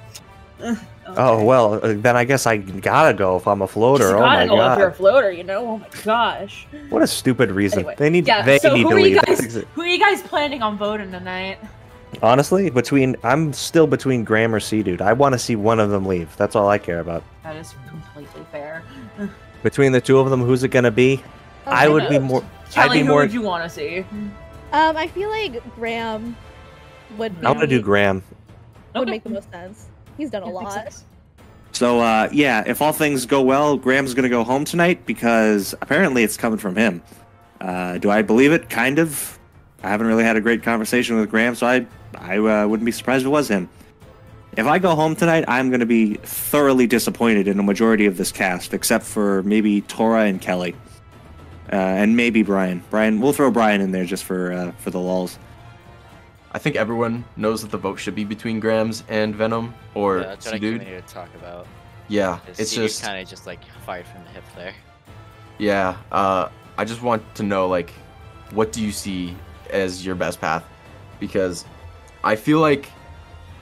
Okay. Oh well, then I guess I gotta go if I'm a floater. You oh gotta my go God! if you're a floater, Oh my gosh! What a stupid reason. Anyway, they need so to leave. Who are you guys planning on voting tonight? Honestly, I'm still between Graham or Sea-Dude. I want to see one of them leave. That's all I care about. That is completely fair. Between the two of them, who's it gonna be? I would be more. Kelly, I'd be who more. would you want to see? I feel like Graham would be. I want to do Graham. Would make the most sense. He's done a lot. So, yeah, if all things go well, Graham's gonna go home tonight because apparently it's coming from him. Do I believe it? Kind of. I haven't really had a great conversation with Graham, so I wouldn't be surprised if it was him. If I go home tonight, I'm gonna be thoroughly disappointed in a majority of this cast, except for maybe Tora and Kelly, and maybe Brian. We'll throw Brian in there just for the lulz. I think everyone knows that the vote should be between Grams and Venom or that's what I Sea-Dude. came here to talk about. Yeah, It's just kind of just like fired from the hip there. Yeah, I just want to know, like, what do you see as your best path? Because I feel like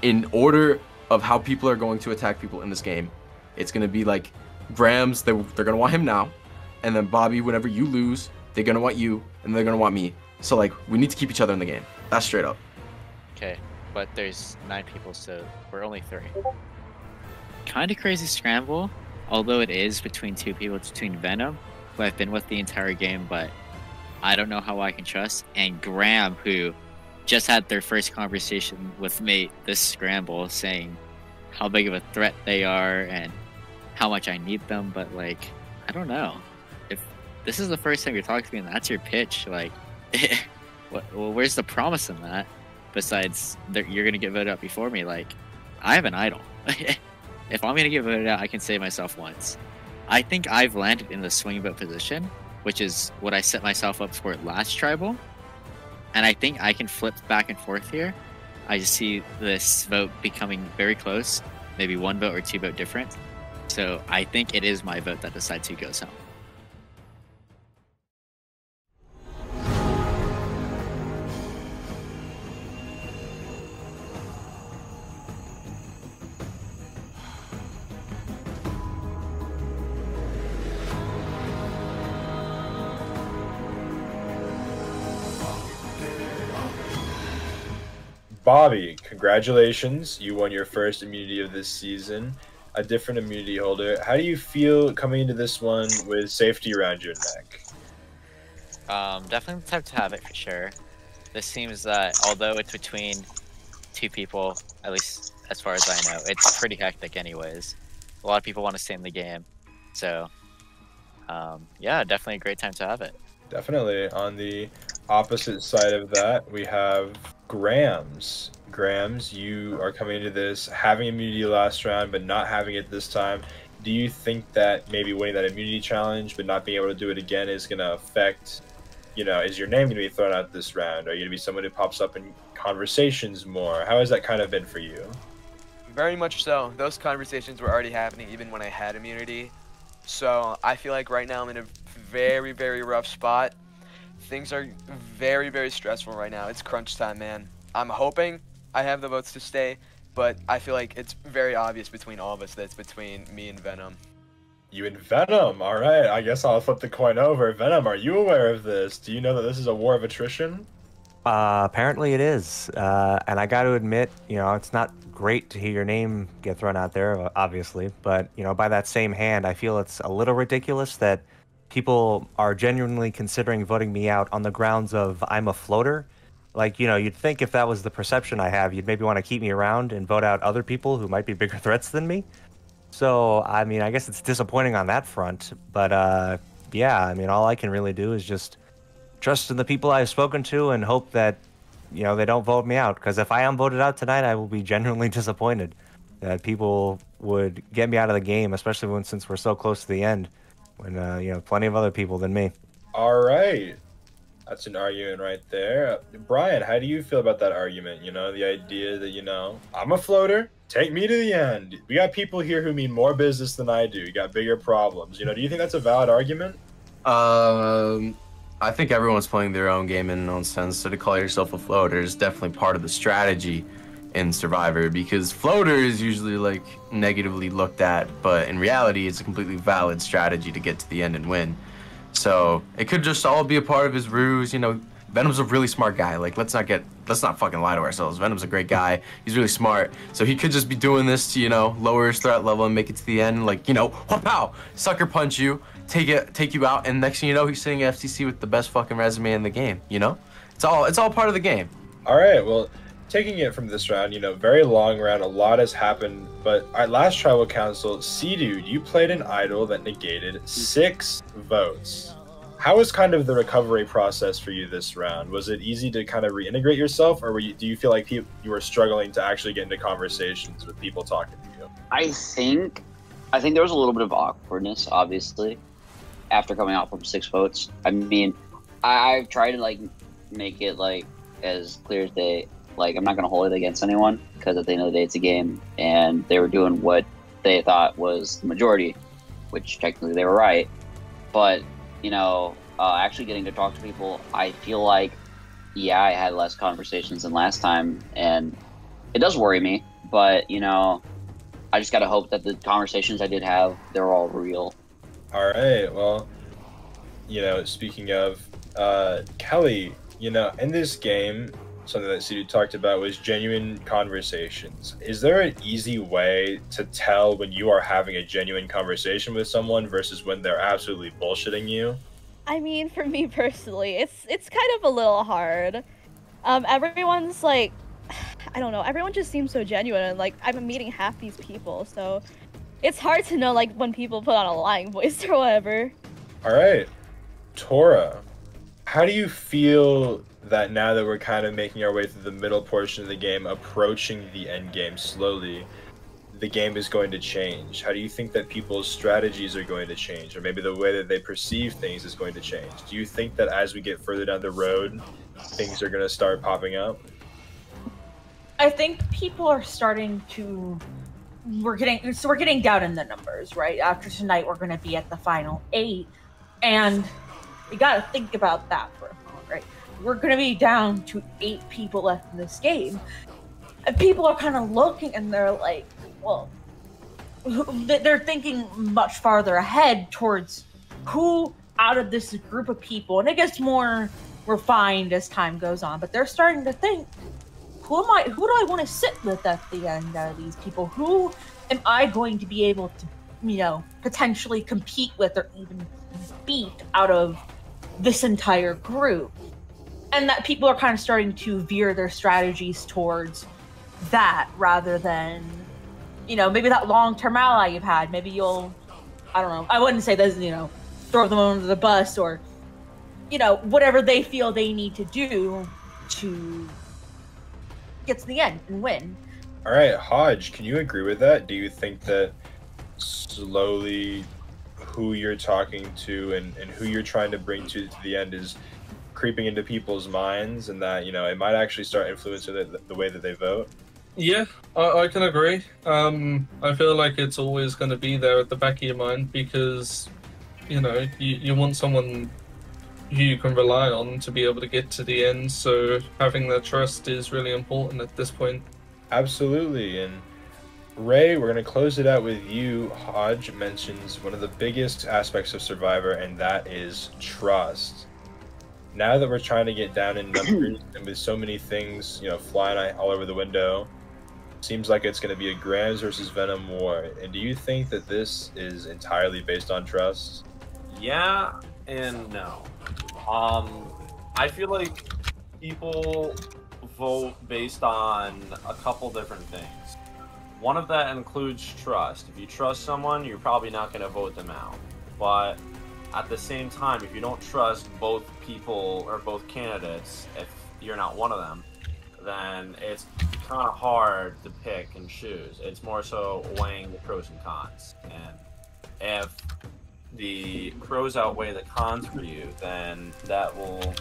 in order of how people are going to attack people in this game, it's going to be like Grams, they're going to want him now, and then Bobby, whenever you lose, they're going to want you, and they're going to want me. So, like, we need to keep each other in the game. That's straight up. Okay, but there's 9 people, so we're only 3. Kind of crazy scramble, although it is between 2 people. It's between Venom, who I've been with the entire game, but I don't know how I can trust, and Graham, who just had their first conversation with me this scramble, saying how big of a threat they are and how much I need them, but like, I don't know. If this is the first time you're talking to me and that's your pitch, like, well, where's the promise in that? Besides, you're gonna get voted out before me. Like, I have an idol. If I'm gonna get voted out, I can save myself once. I think I've landed in the swing vote position, which is what I set myself up for last tribal. And I think I can flip back and forth here. I just see this vote becoming very close, maybe 1 vote or 2 vote difference. So I think it is my vote that decides who goes home. Bobby, congratulations. You won your first immunity of this season. A different immunity holder. How do you feel coming into this one with safety around your neck? Definitely the type to have it for sure. This seems that although it's between 2 people, at least as far as I know, it's pretty hectic anyways. A lot of people want to stay in the game. So, yeah, definitely a great time to have it. Definitely. On the opposite side of that, we have Grams. Grams, you are coming into this having immunity last round, but not having it this time. Do you think that maybe winning that immunity challenge, but not being able to do it again is going to affect, is your name going to be thrown out this round? Are you going to be someone who pops up in conversations more? How has that kind of been for you? very much so. Those conversations were already happening even when I had immunity. So I feel like right now I'm in a very, very rough spot. Things are very, very stressful right now. It's crunch time, man. I'm hoping I have the votes to stay, but I feel like it's very obvious between all of us that it's between me and Venom. You and Venom, alright, I guess I'll flip the coin over. Venom, are you aware of this? Do you know that this is a war of attrition? Apparently it is. And I got to admit, you know, it's not great to hear your name get thrown out there, obviously. But, you know, by that same hand, I feel it's a little ridiculous that people are genuinely considering voting me out on the grounds of I'm a floater. Like, you know, you'd think if that was the perception I have, you'd maybe want to keep me around and vote out other people who might be bigger threats than me. So, I mean, I guess it's disappointing on that front. But, yeah, I mean, all I can really do is just trust in the people I've spoken to and hope that, you know, they don't vote me out. Because if I am voted out tonight, I will be genuinely disappointed that people would get me out of the game, especially since we're so close to the end, when, you know, plenty of other people than me. All right. That's an argument right there. Brian, how do you feel about that argument? You know, the idea that, you know, I'm a floater, take me to the end. We got people here who mean more business than I do. You got bigger problems. You know, do you think that's a valid argument? I think everyone's playing their own game in their own sense. So to call yourself a floater is definitely part of the strategy in Survivor, because floater is usually like negatively looked at, but in reality, it's a completely valid strategy to get to the end and win. So it could just all be a part of his ruse. You know, Venom's a really smart guy. Like, let's not fucking lie to ourselves. Venom's a great guy. He's really smart. So he could just be doing this to, you know, lower his threat level and make it to the end. Like, you know, pow, sucker punch you, take you out, and next thing you know, he's sitting at FTC with the best fucking resume in the game. You know, it's all part of the game. All right. Well, taking it from this round, you know, very long round, a lot has happened. But our last tribal council, C-Dude, you played an idol that negated 6 votes. How was kind of the recovery process for you this round? Was it easy to kind of reintegrate yourself, or do you feel like you were struggling to actually get into conversations with people talking to you? I think there was a little bit of awkwardness, obviously, after coming out from 6 votes. I mean, I've tried to like make it like as clear as day. Like, I'm not going to hold it against anyone, because at the end of the day, it's a game, and they were doing what they thought was the majority, which technically they were right. But, you know, actually getting to talk to people, I feel like, yeah, I had less conversations than last time, and it does worry me, but, you know, I just got to hope that the conversations I did have, they're all real. All right, well, you know, speaking of, Kelly, you know, in this game, something that C-Dude talked about was genuine conversations. Is there an easy way to tell when you are having a genuine conversation with someone versus when they're absolutely bullshitting you? I mean, for me personally, it's kind of a little hard. Everyone's like, I don't know, everyone just seems so genuine, and like, I'm meeting half these people, so it's hard to know like when people put on a lying voice or whatever. All right, Tora, how do you feel that now that we're kind of making our way through the middle portion of the game, approaching the end game slowly, the game is going to change? How do you think that people's strategies are going to change, or maybe the way that they perceive things is going to change? Do you think that as we get further down the road, things are going to start popping up? I think people are starting to. We're getting down in the numbers, right? After tonight, we're going to be at the final 8, and you got to think about that for a moment, right? We're going to be down to 8 people left in this game. And people are kind of looking, and they're like, well, they're thinking much farther ahead towards who out of this group of people, and it gets more refined as time goes on, but they're starting to think, who do I want to sit with at the end out of these people? Who am I going to be able to, you know, potentially compete with or even beat out of this entire group? And that people are kind of starting to veer their strategies towards that rather than, you know, maybe that long-term ally you've had. Maybe you'll, I don't know, I wouldn't say this, you know, throw them under the bus or, you know, whatever they feel they need to do to get to the end and win. All right, Hodge, can you agree with that? Do you think that slowly who you're talking to and who you're trying to bring to the end is creeping into people's minds, and that, you know, it might actually start influencing the way that they vote? Yeah, I can agree. I feel like it's always going to be there at the back of your mind because, you want someone who you can rely on to be able to get to the end. So having that trust is really important at this point. Absolutely. And Ray, we're going to close it out with you. Hodge mentions one of the biggest aspects of Survivor, and that is trust. Now that we're trying to get down in numbers and with so many things, flying all over the window, seems like it's going to be a Grams versus Venom war. And do you think that this is entirely based on trust? Yeah and no. I feel like people vote based on a couple different things. One of that includes trust. If you trust someone, you're probably not going to vote them out. But at the same time, if you don't trust both people or both candidates, if you're not one of them, then it's kind of hard to pick and choose. It's more so weighing the pros and cons. And if the pros outweigh the cons for you, then that will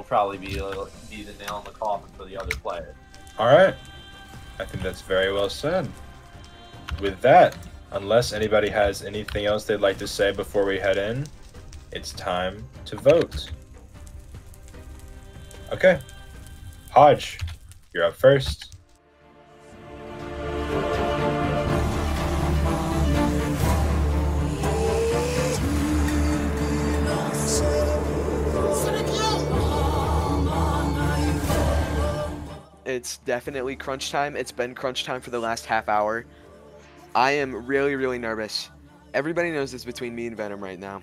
probably be the nail in the coffin for the other player. All right. I think that's very well said. With that, unless anybody has anything else they'd like to say before we head in, it's time to vote. Okay. Hodge, you're up first. It's definitely crunch time. It's been crunch time for the last half hour. I am really, really nervous. Everybody knows it's between me and Venom right now.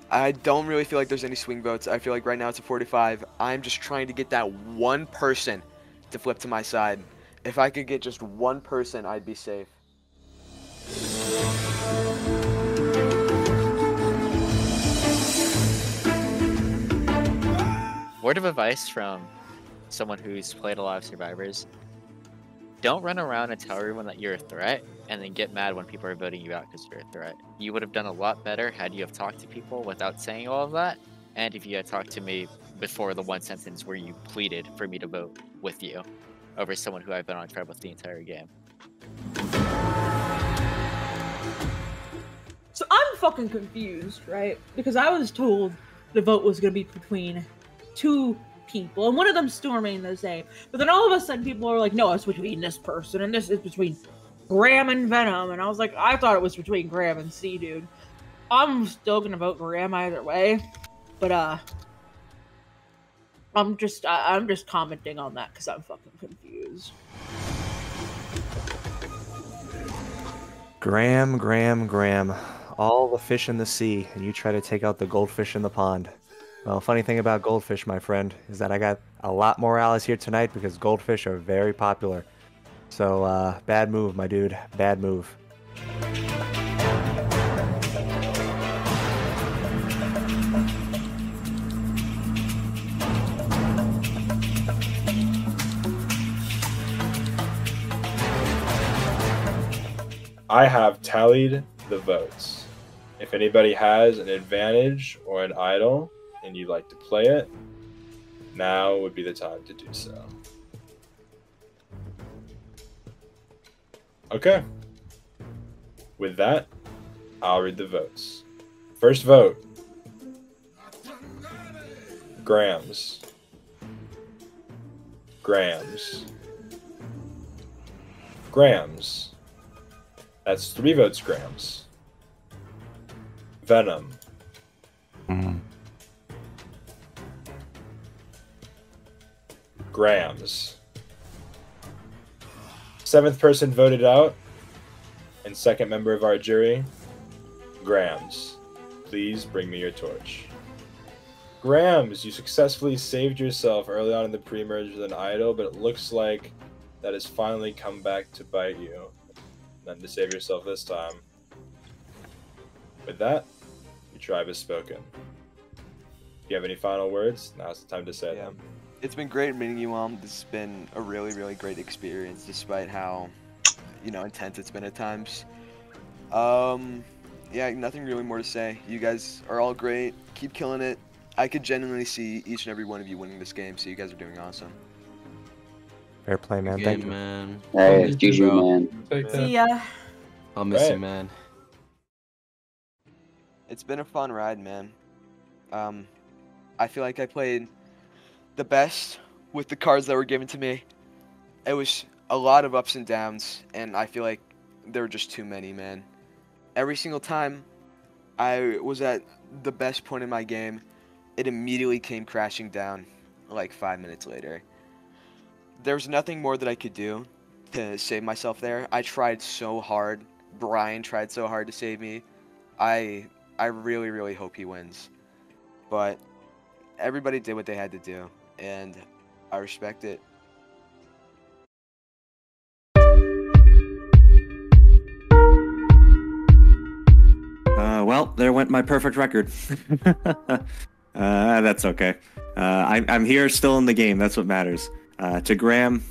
I don't really feel like there's any swing votes. I feel like right now it's a 45. I'm just trying to get that one person to flip to my side. If I could get just one person, I'd be safe. Word of advice from someone who's played a lot of Survivors: don't run around and tell everyone that you're a threat and then get mad when people are voting you out because you're a threat. You would have done a lot better had you have talked to people without saying all of that, and if you had talked to me before the one sentence where you pleaded for me to vote with you over someone who I've been on tribe with the entire game. So I'm fucking confused, right? Because I was told the vote was going to be between two people, and one of them still remained the same. But then all of a sudden people are like, no, it's between this person, and this is between Graham and Venom. And I was like, I thought it was between Graham and C, dude. I'm still gonna vote Graham either way. But I'm just commenting on that because I'm fucking confused. Graham. All the fish in the sea, and you try to take out the goldfish in the pond. Well, funny thing about goldfish, my friend, is that I got a lot more allies here tonight because goldfish are very popular. So, bad move, my dude. Bad move. I have tallied the votes. If anybody has an advantage or an idol and you'd like to play it, now would be the time to do so. Okay. With that, I'll read the votes. First vote, Grams. That's 3 votes, Grams. Venom. Grams. 7th person voted out, and 2nd member of our jury, Grams. Please bring me your torch. Grams, you successfully saved yourself early on in the pre-merge with an idol, but it looks like that has finally come back to bite you. None to save yourself this time. With that, your tribe has spoken. Do you have any final words? Now's the time to say them. It's been great meeting you all. This has been a really, really great experience, despite how, intense it's been at times. Yeah, nothing really more to say. You guys are all great. Keep killing it. I could genuinely see each and every one of you winning this game, so you guys are doing awesome. Fair play, man. Good Thank game, you. man. Hey, I'll miss you, GG, bro. man. See ya. I'll miss you, man. It's been a fun ride, man. I feel like I played the best with the cards that were given to me. It was a lot of ups and downs, and I feel like there were just too many, man. Every single time I was at the best point in my game, it immediately came crashing down like 5 minutes later. There was nothing more that I could do to save myself there. I tried so hard. Brian tried so hard to save me. I really, really hope he wins. But everybody did what they had to do, and I respect it. Well, there went my perfect record. That's okay. I'm here still in the game. That's what matters. To Graham,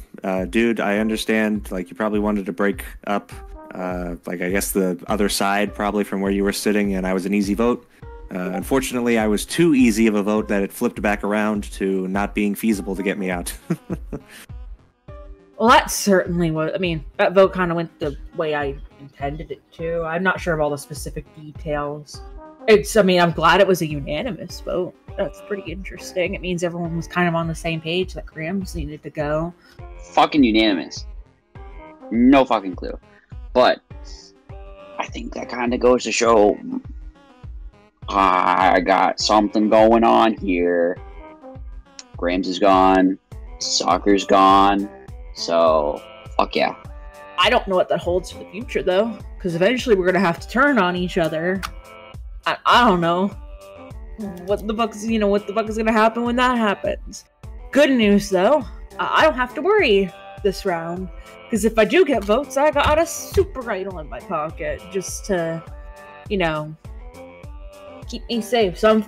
dude, I understand. Like, you probably wanted to break up, like, I guess the other side probably from where you were sitting, and I was an easy vote. Unfortunately, I was too easy of a vote that it flipped back around to not being feasible to get me out. Well, that certainly was. I mean, that vote kind of went the way I intended it to. I'm not sure of all the specific details. I mean, I'm glad it was a unanimous vote. That's pretty interesting. It means everyone was kind of on the same page that Grams needed to go. Fucking unanimous. No fucking clue. But I think that kind of goes to show I got something going on here. Grams is gone. Soccer's gone. So, fuck yeah. I don't know what that holds for the future, though, because eventually we're gonna have to turn on each other. I don't know what the fuck is gonna happen when that happens. Good news, though, I don't have to worry this round, because if I do get votes, I got a super idol in my pocket just to, keep me safe. So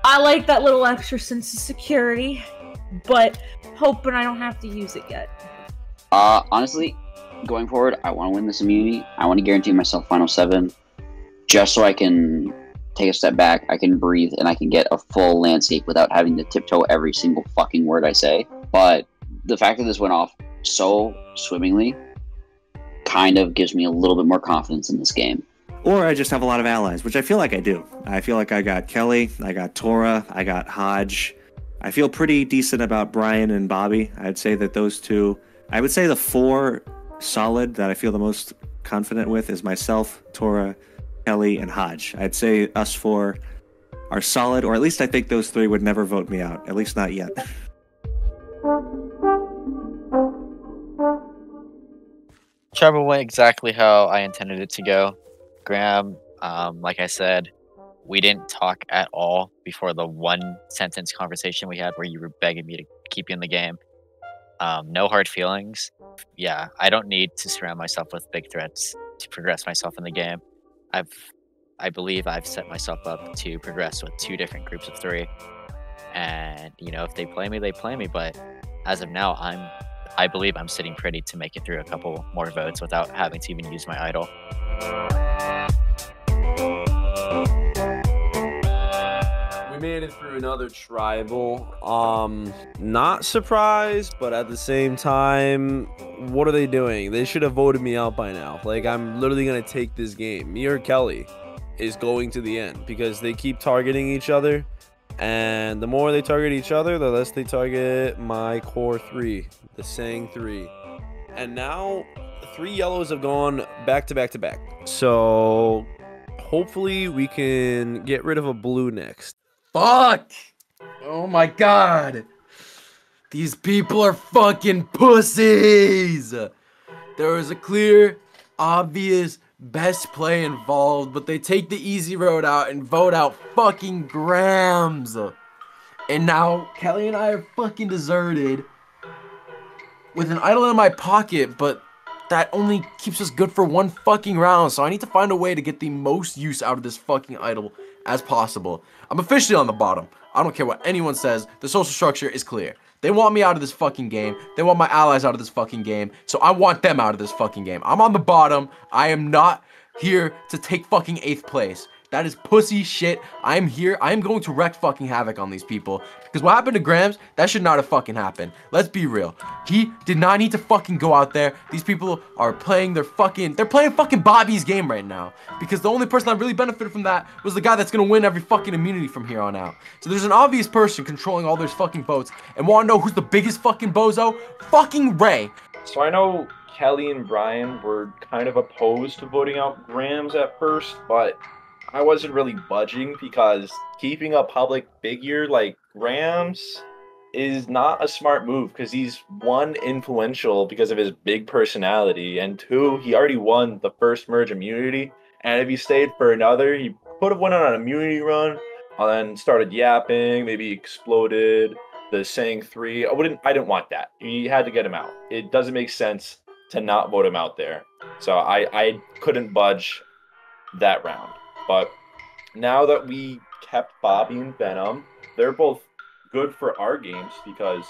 I like that little extra sense of security, but hoping I don't have to use it yet. Honestly, going forward, I want to win this immunity. I want to guarantee myself final 7, just so I can take a step back, I can breathe, and I can get a full landscape without having to tiptoe every single fucking word I say. But the fact that this went off so swimmingly kind of gives me a little bit more confidence in this game. Or I just have a lot of allies, which I feel like I do. I feel like I got Kelly, I got Tora, I got Hodge. I feel pretty decent about Brian and Bobby. I'd say that those two, I would say the 4 solid that I feel the most confident with is myself, Tora, Kelly, and Hodge. I'd say us 4 are solid, or at least I think those 3 would never vote me out. At least not yet. Trevor went exactly how I intended it to go. Graham, like I said, we didn't talk at all before the 1-sentence conversation we had where you were begging me to keep you in the game. No hard feelings. Yeah, I don't need to surround myself with big threats to progress myself in the game. I believe I've set myself up to progress with 2 different groups of 3. And, if they play me, they play me. But as of now, I believe I'm sitting pretty to make it through a couple more votes without having to even use my idol. We made it through another tribal. Not surprised, but at the same time, what are they doing? They should have voted me out by now. Like, I'm literally gonna take this game. Me or Kelly is going to the end because they keep targeting each other, and the more they target each other, the less they target my core 3, the Sang 3. And now 3 yellows have gone back to back to back. So hopefully we can get rid of a blue next. Fuck! Oh my god! These people are fucking pussies! There is a clear, obvious best play involved, but they take the easy road out and vote out fucking Grams. And now Kelly and I are fucking deserted with an idol in my pocket, but that only keeps us good for 1 fucking round, so I need to find a way to get the most use out of this fucking idol as possible. I'm officially on the bottom. I don't care what anyone says. The social structure is clear. They want me out of this fucking game. They want my allies out of this fucking game, so I want them out of this fucking game. I'm on the bottom. I am not here to take fucking 8th place. That is pussy shit. I'm here. I am going to wreak fucking havoc on these people. Because what happened to Grams, that should not have fucking happened. Let's be real. He did not need to fucking go out there. These people are playing they're playing fucking Bobby's game right now. Because the only person that really benefited from that was the guy that's gonna win every fucking immunity from here on out. So there's an obvious person controlling all those fucking votes. And wanna know who's the biggest fucking bozo? Fucking Ray. So I know Kelly and Brian were kind of opposed to voting out Grams at first, but I wasn't really budging because keeping a public figure like Grams is not a smart move because he's one, influential because of his big personality, and two, he already won the first merge immunity, and if he stayed for another, he could have went on an immunity run and then started yapping, maybe exploded the saying 3. I didn't want that. You had to get him out. It doesn't make sense to not vote him out there. So I couldn't budge that round. But now that we kept Bobby and Venom, they're both good for our games because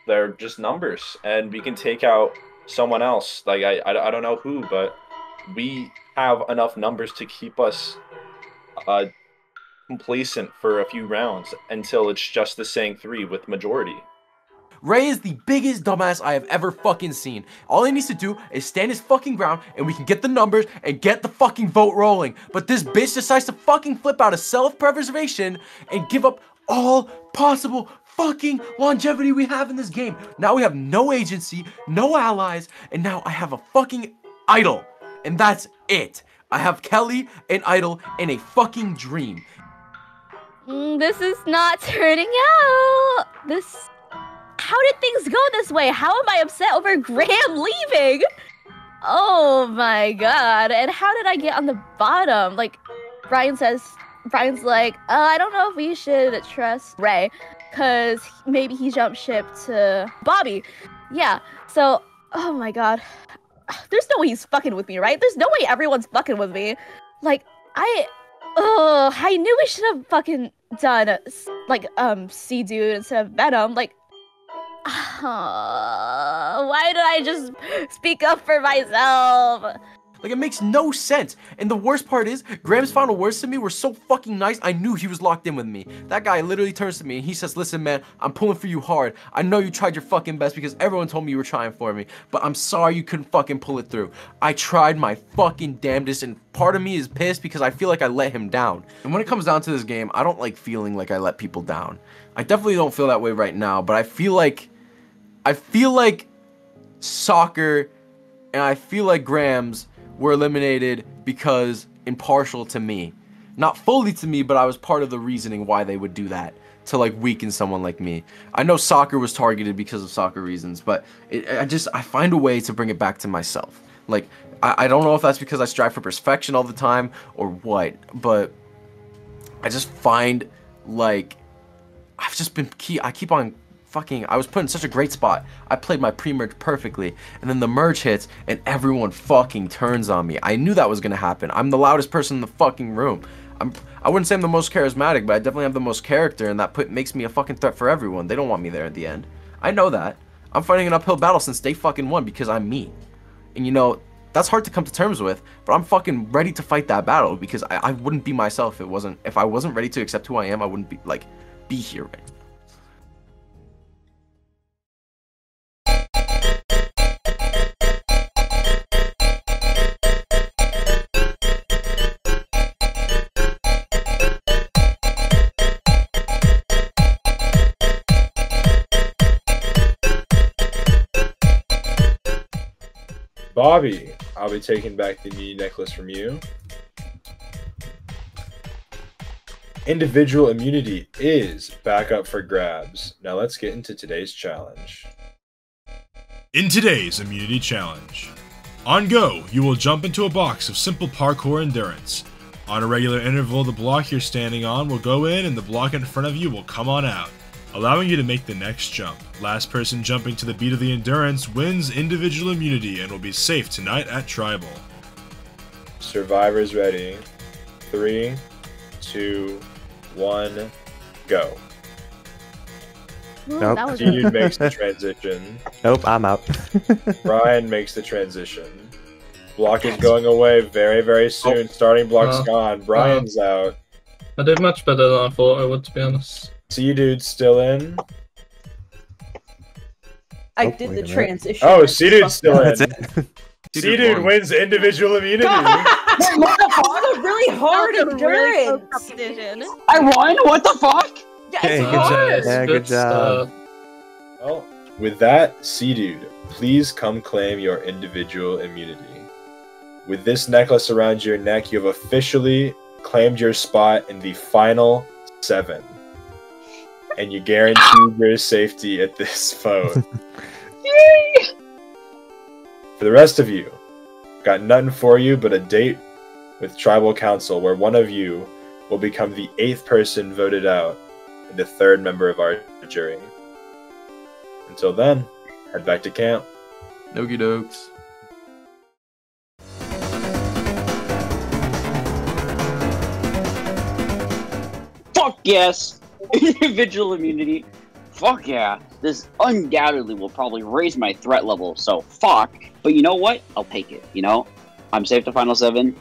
they're just numbers, and we can take out someone else. Like I don't know who, but we have enough numbers to keep us complacent for a few rounds until it's just the saying 3 with majority. Ray is the biggest dumbass I have ever fucking seen. All he needs to do is stand his fucking ground and we can get the numbers and get the fucking vote rolling. But this bitch decides to fucking flip out of self-preservation and give up all possible fucking longevity we have in this game. Now we have no agency, no allies, and now I have a fucking idol. And that's it. I have Kelly, an idol, and a fucking dream. This is not turning out. How did things go this way? How am I upset over Graham leaving? Oh my god. And how did I get on the bottom? Like, Brian's like, I don't know if we should trust Ray, because maybe he jumped ship to Bobby. Yeah, so, oh my god. There's no way he's fucking with me, right? There's no way everyone's fucking with me. Like, I knew we should have fucking done, like, C-Dude instead of Venom. Like, why did I just speak up for myself? Like, it makes no sense. And the worst part is, Graham's final words to me were so fucking nice, I knew he was locked in with me. That guy literally turns to me and he says, listen man, I'm pulling for you hard. I know you tried your fucking best because everyone told me you were trying for me, but I'm sorry you couldn't fucking pull it through. I tried my fucking damnedest, and part of me is pissed because I feel like I let him down. And when it comes down to this game, I don't like feeling like I let people down. I definitely don't feel that way right now, but I feel like Soccer and I feel like Grams were eliminated because impartial to me. Not fully to me, but I was part of the reasoning why they would do that, to like weaken someone like me. I know Soccer was targeted because of soccer reasons, but I find a way to bring it back to myself. Like, I don't know if that's because I strive for perfection all the time or what, but I just find like I was put in such a great spot. I played my pre-merge perfectly, and then the merge hits, and everyone fucking turns on me. I knew that was gonna happen. I'm the loudest person in the fucking room. I wouldn't say I'm the most charismatic, but I definitely have the most character, and that makes me a fucking threat for everyone. They don't want me there at the end. I know that. I'm fighting an uphill battle since day fucking 1 because I'm me. And you know, that's hard to come to terms with, but I'm fucking ready to fight that battle because I wouldn't be myself if I wasn't ready to accept who I am. I wouldn't be here right now. Bobby, I'll be taking back the immunity necklace from you. Individual immunity is back up for grabs. Now let's get into today's challenge. In today's immunity challenge, on go, you will jump into a box of simple parkour endurance. On a regular interval, the block you're standing on will go in and the block in front of you will come on out, allowing you to make the next jump. Last person jumping to the beat of the endurance wins individual immunity and will be safe tonight at Tribal. Survivors ready. 3, 2, 1, go. Ooh, Nope. Dude makes the transition. Nope, I'm out. Brian makes the transition. Block is going away very, very soon. Starting block's gone. Brian's out. I did much better than I thought I would, to be honest. C-Dude's still in. I did the transition. Oh, C-Dude's still in. That's it. C-Dude wins individual immunity. That's a really hard endurance. I won? What the fuck? Hey, good job. Yeah, good job. Well, with that, C-Dude, please come claim your individual immunity. With this necklace around your neck, you have officially claimed your spot in the final 7. And you guarantee your safety at this vote. Yay! For the rest of you, got nothing for you but a date with Tribal Council where one of you will become the 8th person voted out and the 3rd member of our jury. Until then, head back to camp. Okie dokes. Fuck yes! Individual immunity. Fuck yeah. This undoubtedly will probably raise my threat level, so fuck. But you know what? I'll take it, you know? I'm safe to Final 7,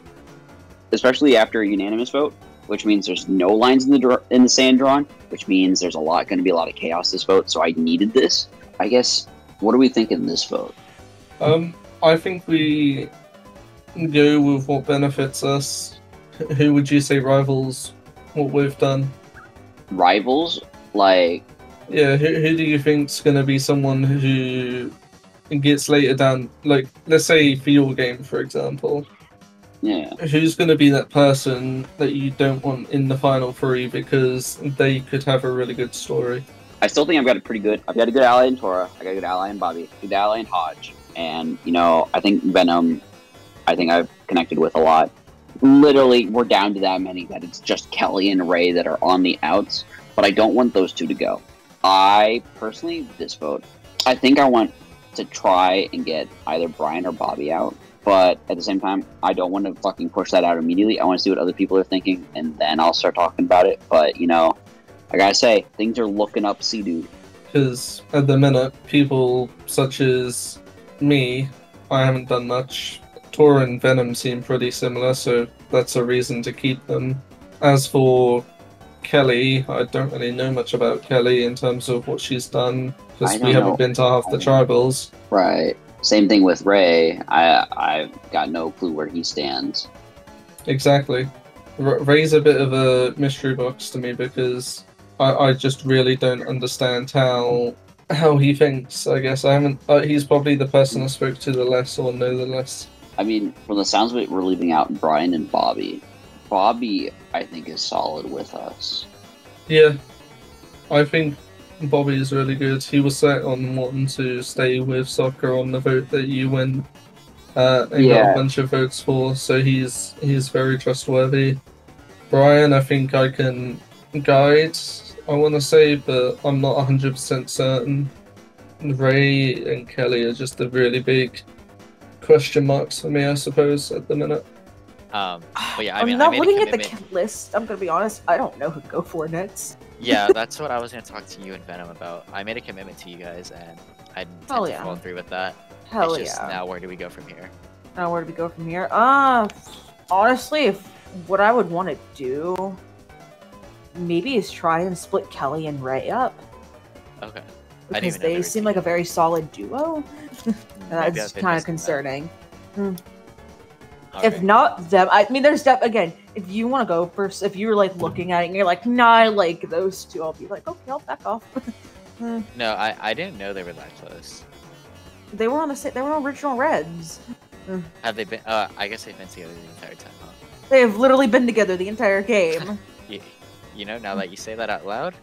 especially after a unanimous vote, which means there's no lines in the sand drawn, which means there's going to be a lot of chaos this vote, so I needed this. I guess, what are we thinking this vote? I think we go with what benefits us. Who would you say rivals what we've done? Rivals? Like... Yeah, who do you think's going to be someone who gets later down? Like, let's say for your game, for example. Yeah. Who's going to be that person that you don't want in the final 3 because they could have a really good story? I still think I've got a good ally in Tora, I got a good ally in Bobby, a good ally in Hodge, and, you know, I think Venom, I've connected with a lot. Literally, we're down to that many that it's just Kelly and Ray that are on the outs, but I don't want those 2 to go. I, personally, this vote, I think I want to try and get either Brian or Bobby out, but at the same time, I don't want to fucking push that out immediately. I want to see what other people are thinking, and then I'll start talking about it, but, you know, I gotta say, things are looking up C-Dude. Because at the minute, people such as me, I haven't done much. Tor and Venom seem pretty similar, so that's a reason to keep them. As for Kelly, I don't really know much about Kelly in terms of what she's done, because we haven't been to half the tribals. Right. Same thing with Ray. I've got no clue where he stands. Exactly. Ray's a bit of a mystery box to me because I just really don't understand how he thinks. I guess I haven't. He's probably the person I spoke to the less or know the less. I mean, from the sounds of it, we're leaving out Brian and Bobby. Bobby, I think, is solid with us. Yeah, I think Bobby is really good. He was set on wanting to stay with soccer on the vote that you went and got a bunch of votes for, so he's very trustworthy. Brian, I think I can guide, I want to say, but I'm not 100% certain. Ray and Kelly are just the really big question marks for me, I suppose, at the minute. But yeah, I'm not looking at the list. I'm gonna be honest. I don't know who to go for next. Yeah, that's what I was gonna talk to you and Venom about. I made a commitment to you guys, and I intend to follow through with that. Hell it's just, now where do we go from here? Now where do we go from here? Honestly, what I would want to do maybe is try and split Kelly and Ray up. Okay. Because they seem like a very solid duo. And that's kind of concerning. If not them, I mean, there's again, if you want to go first, if you're like looking at it and you're like, nah, I like those 2, I'll be like, okay, I'll back off. No, I didn't know they were that close. They were on they were on original Reds. Have they been? I guess they've been together the entire time, huh? They have literally been together the entire game. You know, now that you say that out loud,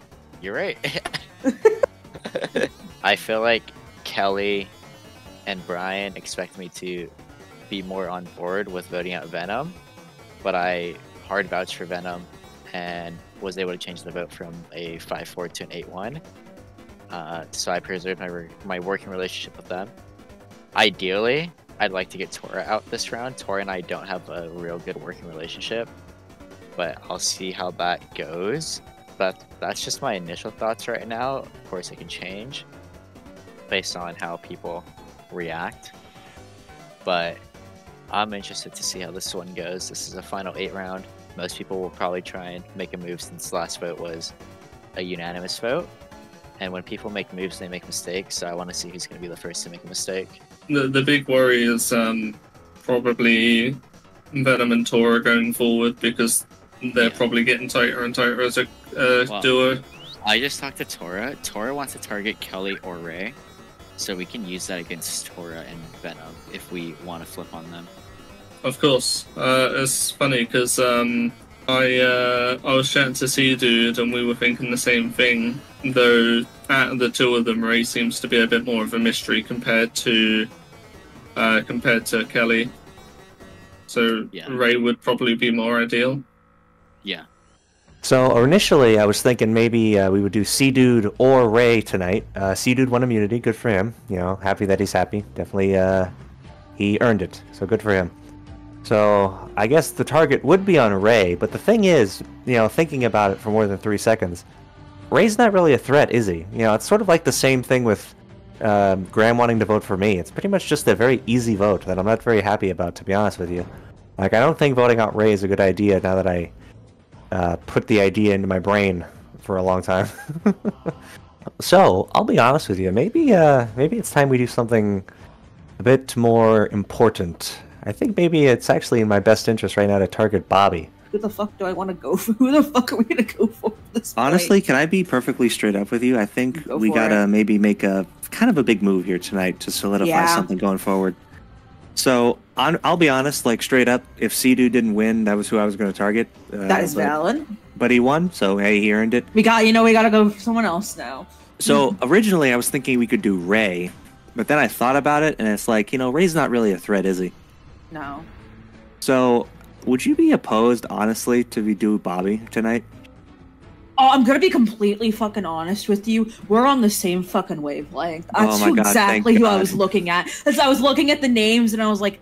you're right. I feel like Kelly and Brian expect me to be more on board with voting out Venom, but I hard vouched for Venom and was able to change the vote from a 5-4 to an 8-1. So I preserved my working relationship with them. Ideally, I'd like to get Tora out this round. Tora and I don't have a real good working relationship, but I'll see how that goes. But that's just my initial thoughts right now. Of course, it can change based on how people react. But I'm interested to see how this one goes. This is a final 8 round. Most people will probably try and make a move since the last vote was a unanimous vote. And when people make moves, they make mistakes. So I want to see who's going to be the first to make a mistake. The big worry is probably Venom and Tora going forward because they're probably getting tighter and tighter as a duo. I just talked to Tora. Tora wants to target Kelly or Ray. So we can use that against Tora and Venom if we want to flip on them. Of course. It's funny because I was chatting to C-Dude and we were thinking the same thing, though out of the two of them, Ray seems to be a bit more of a mystery compared to Kelly. So yeah. Ray would probably be more ideal. Yeah. So initially, I was thinking maybe we would do C-Dude or Ray tonight. C-Dude won immunity, good for him. You know, happy that he's happy. Definitely, he earned it, so good for him. So I guess the target would be on Ray, but the thing is, you know, thinking about it for more than 3 seconds, Ray's not really a threat, is he? You know, it's sort of like the same thing with Graham wanting to vote for me. It's pretty much just a very easy vote that I'm not very happy about, to be honest with you. Like, I don't think voting out Ray is a good idea now that I put the idea into my brain for a long time. So, I'll be honest with you, maybe it's time we do something a bit more important. I think maybe it's actually in my best interest right now to target Bobby. Who the fuck do I want to go for? Who the fuck are we gonna go for this fight? Honestly, can I be perfectly straight up with you? I think we gotta maybe make a kind of a big move here tonight to solidify something going forward. So, I'll be honest, like straight up, if C-Dude didn't win, that was who I was going to target. That is valid. But he won, so hey, he earned it. We gotta go for someone else now. So originally I was thinking we could do Ray, but then I thought about it, and it's like, you know, Ray's not really a threat, is he? No. So, would you be opposed, honestly, to we do Bobby tonight? Oh, I'm gonna be completely fucking honest with you. We're on the same fucking wavelength. That's exactly who I was looking at. As I was looking at the names, and I was like,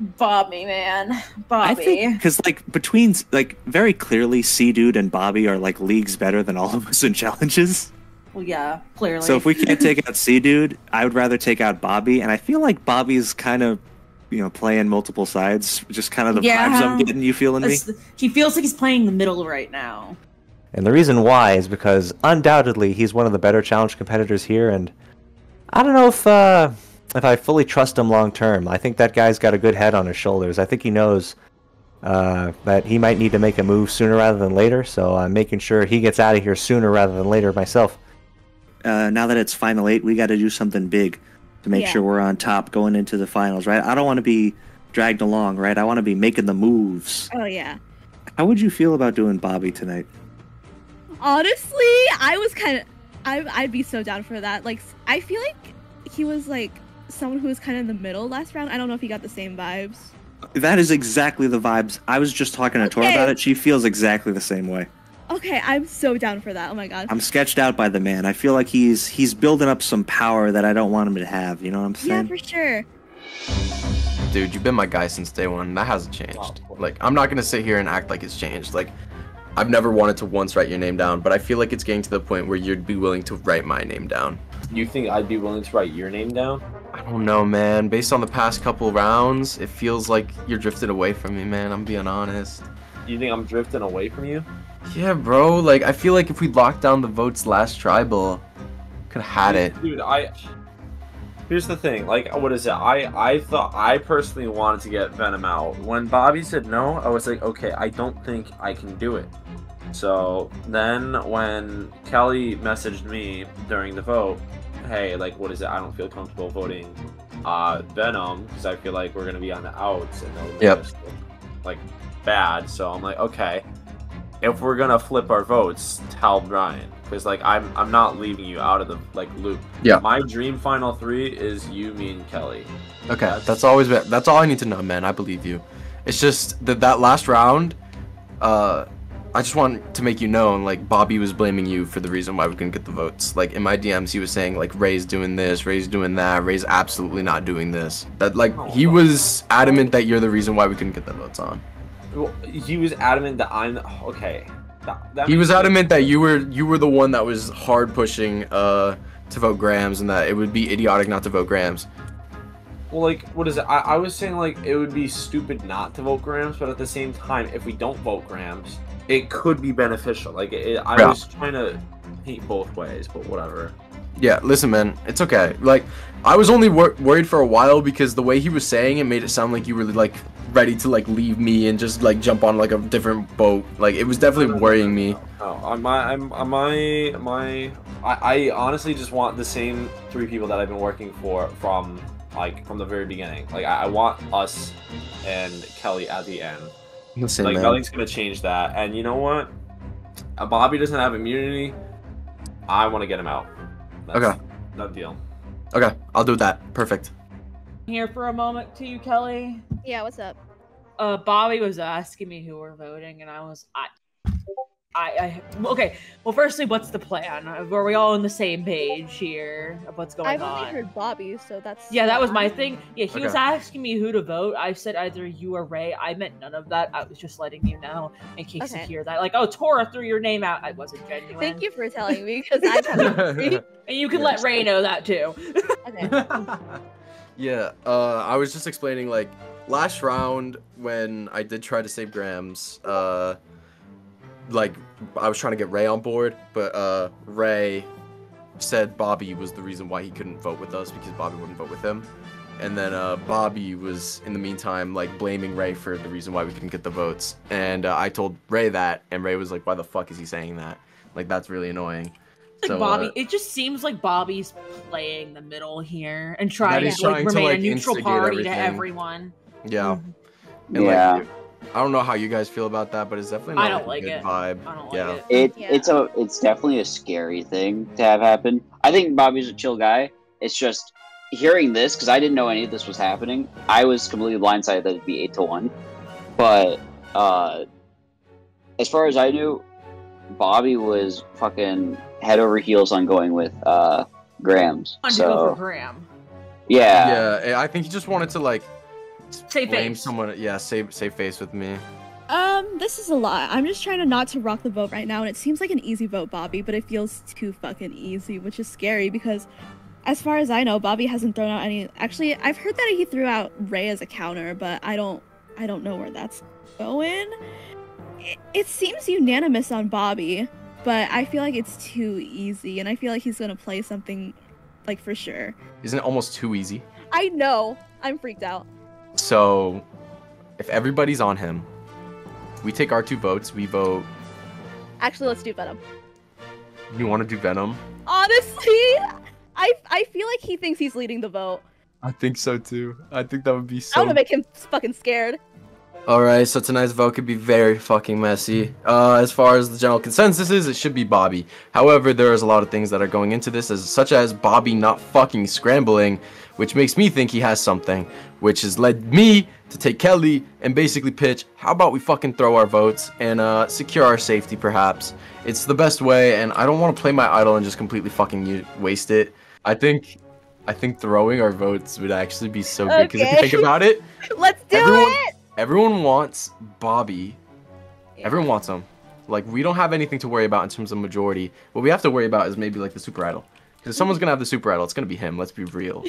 Bobby, man, Bobby. I think because like between like very clearly, C-Dude and Bobby are like leagues better than all of us in challenges. Well, yeah, clearly. So if we can't take out C-Dude, I would rather take out Bobby, and I feel like Bobby's kind of, you know, playing multiple sides. Just kind of the vibes I'm getting. You feeling me? He feels like he's playing the middle right now. And the reason why is because undoubtedly he's one of the better challenge competitors here, and I don't know if I fully trust him long term. I think that guy's got a good head on his shoulders. I think he knows that he might need to make a move sooner rather than later, so I'm making sure he gets out of here sooner rather than later myself. Now that it's Final 8, we got to do something big to make sure we're on top going into the finals, right? I don't want to be dragged along, right? I want to be making the moves. Oh, yeah. How would you feel about doing Bobby tonight? Honestly, I was kind of... I'd be so down for that. Like, I feel like he was, like, someone who was kind of in the middle last round. I don't know if he got the same vibes. That is exactly the vibes. I was just talking to Tor about it. She feels exactly the same way. Okay, I'm so down for that. Oh my god. I'm sketched out by the man. I feel like he's building up some power that I don't want him to have. You know what I'm saying? Yeah, for sure. Dude, you've been my guy since day one. That hasn't changed. Like, I'm not gonna sit here and act like it's changed. Like, I've never wanted to once write your name down, but I feel like it's getting to the point where you'd be willing to write my name down. You think I'd be willing to write your name down? I don't know, man. Based on the past couple rounds, it feels like you're drifting away from me, man. I'm being honest. You think I'm drifting away from you? Yeah, bro. Like, I feel like if we locked down the votes last tribal, could have had it. Dude, here's the thing. Like, what is it? I thought I personally wanted to get Venom out. When Bobby said no, I was like, okay, I don't think I can do it. So then when Kelly messaged me during the vote, hey, like, what is it? I don't feel comfortable voting Venom because I feel like we're gonna be on the outs and they'll look, like, bad. So I'm like, okay, if we're gonna flip our votes, tell Brian, because like I'm not leaving you out of the like loop. Yeah. My dream final 3 is you, me, and Kelly. Okay, that's all I need to know, man. I believe you. It's just that last round, I just want to make you know, like, Bobby was blaming you for the reason why we couldn't get the votes. Like, in my DMs, he was saying, like, Ray's doing this, Ray's doing that, Ray's absolutely not doing this. That, like, he was adamant that you're the reason why we couldn't get the votes on. Well, he was adamant that I'm okay. He was adamant that you were the one that was hard pushing to vote Grams, and that it would be idiotic not to vote Grams. Well, like, what is it? I was saying, like, it would be stupid not to vote Grams, but at the same time, if we don't vote Grams, it could be beneficial. Like, I was trying to paint both ways, but whatever. Yeah, listen, man, it's okay. Like, I was only worried for a while because the way he was saying it made it sound like you were, like, ready to, like, leave me and just, like, jump on, like, a different boat. Like, it was definitely worrying me. Oh, I honestly just want the same 3 people that I've been working for from the very beginning. Like, I want us and Kelly at the end. Listen, like, man. nothing's gonna change that. And you know what? Bobby doesn't have immunity. I want to get him out. Okay. Done deal. Okay, I'll do that. Perfect. Here for a moment to you, Kelly. Yeah, what's up? Bobby was asking me who we're voting, and I was okay. Well, firstly, what's the plan? Are we all on the same page here of what's going on? I've only heard Bobby, so that's... Yeah, that was my thing. Yeah, he was Okay. asking me who to vote. I said either you or Ray. I meant none of that. I was just letting you know in case you hear that. Like, oh, Tora threw your name out. I wasn't genuine. Thank you for telling me, because I haven't... And you can let Ray know that too. Okay. Yeah, I was just explaining, like, last round when I did try to save Grams, like, I was trying to get Ray on board, but Ray said Bobby was the reason why he couldn't vote with us because Bobby wouldn't vote with him. And then Bobby was, in the meantime, like, blaming Ray for the reason why we couldn't get the votes. And I told Ray that, and Ray was like, why the fuck is he saying that? Like, that's really annoying. Like So, Bobby, it just seems like Bobby's playing the middle here and trying he's to like, trying to, remain like, a neutral instigate party everything. to everyone. Yeah. And, Yeah. like, I don't know how you guys feel about that, but it's definitely not I don't like a like good it. vibe. I don't Yeah. like it. It's definitely a scary thing to have happen. I think Bobby's a chill guy. It's just hearing this because I didn't know any of this was happening. I was completely blindsided that it'd be 8-1. But as far as I knew, Bobby was fucking head over heels on going with Grams. I wanted to go So for Graham. yeah, Yeah, I think he just wanted to, like, Save blame face. someone. Yeah, save face with me. This is a lot. I'm just trying to not to rock the vote right now, and it seems like an easy vote, Bobby, but it feels too fucking easy, which is scary because, as far as I know, Bobby hasn't thrown out any. Actually, I've heard that he threw out Ray as a counter, but I don't know where that's going. It seems unanimous on Bobby, but I feel like it's too easy, and I feel like he's gonna play something, like, for sure. Isn't it almost too easy? I know. I'm freaked out. So, if everybody's on him, we take our 2 votes. We vote. Actually, let's do Venom. You want to do Venom? Honestly, I feel like he thinks he's leading the vote. I think so too. I think that would be I so. want to make him fucking scared. Alright, so tonight's vote could be very fucking messy. As far as the general consensus is, it should be Bobby. However, there is a lot of things that are going into this, such as Bobby not fucking scrambling, which makes me think he has something, which has led me to take Kelly and basically pitch, how about we fucking throw our votes and secure our safety perhaps. It's the best way, and I don't want to play my idol and just completely fucking waste it. I think throwing our votes would actually be so good, because if you think about it, Let's do it! everyone wants Bobby. Everyone wants him. Like, we don't have anything to worry about in terms of majority. What we have to worry about is maybe, like, the super idol. Because if someone's gonna have the super idol, it's gonna be him. Let's be real.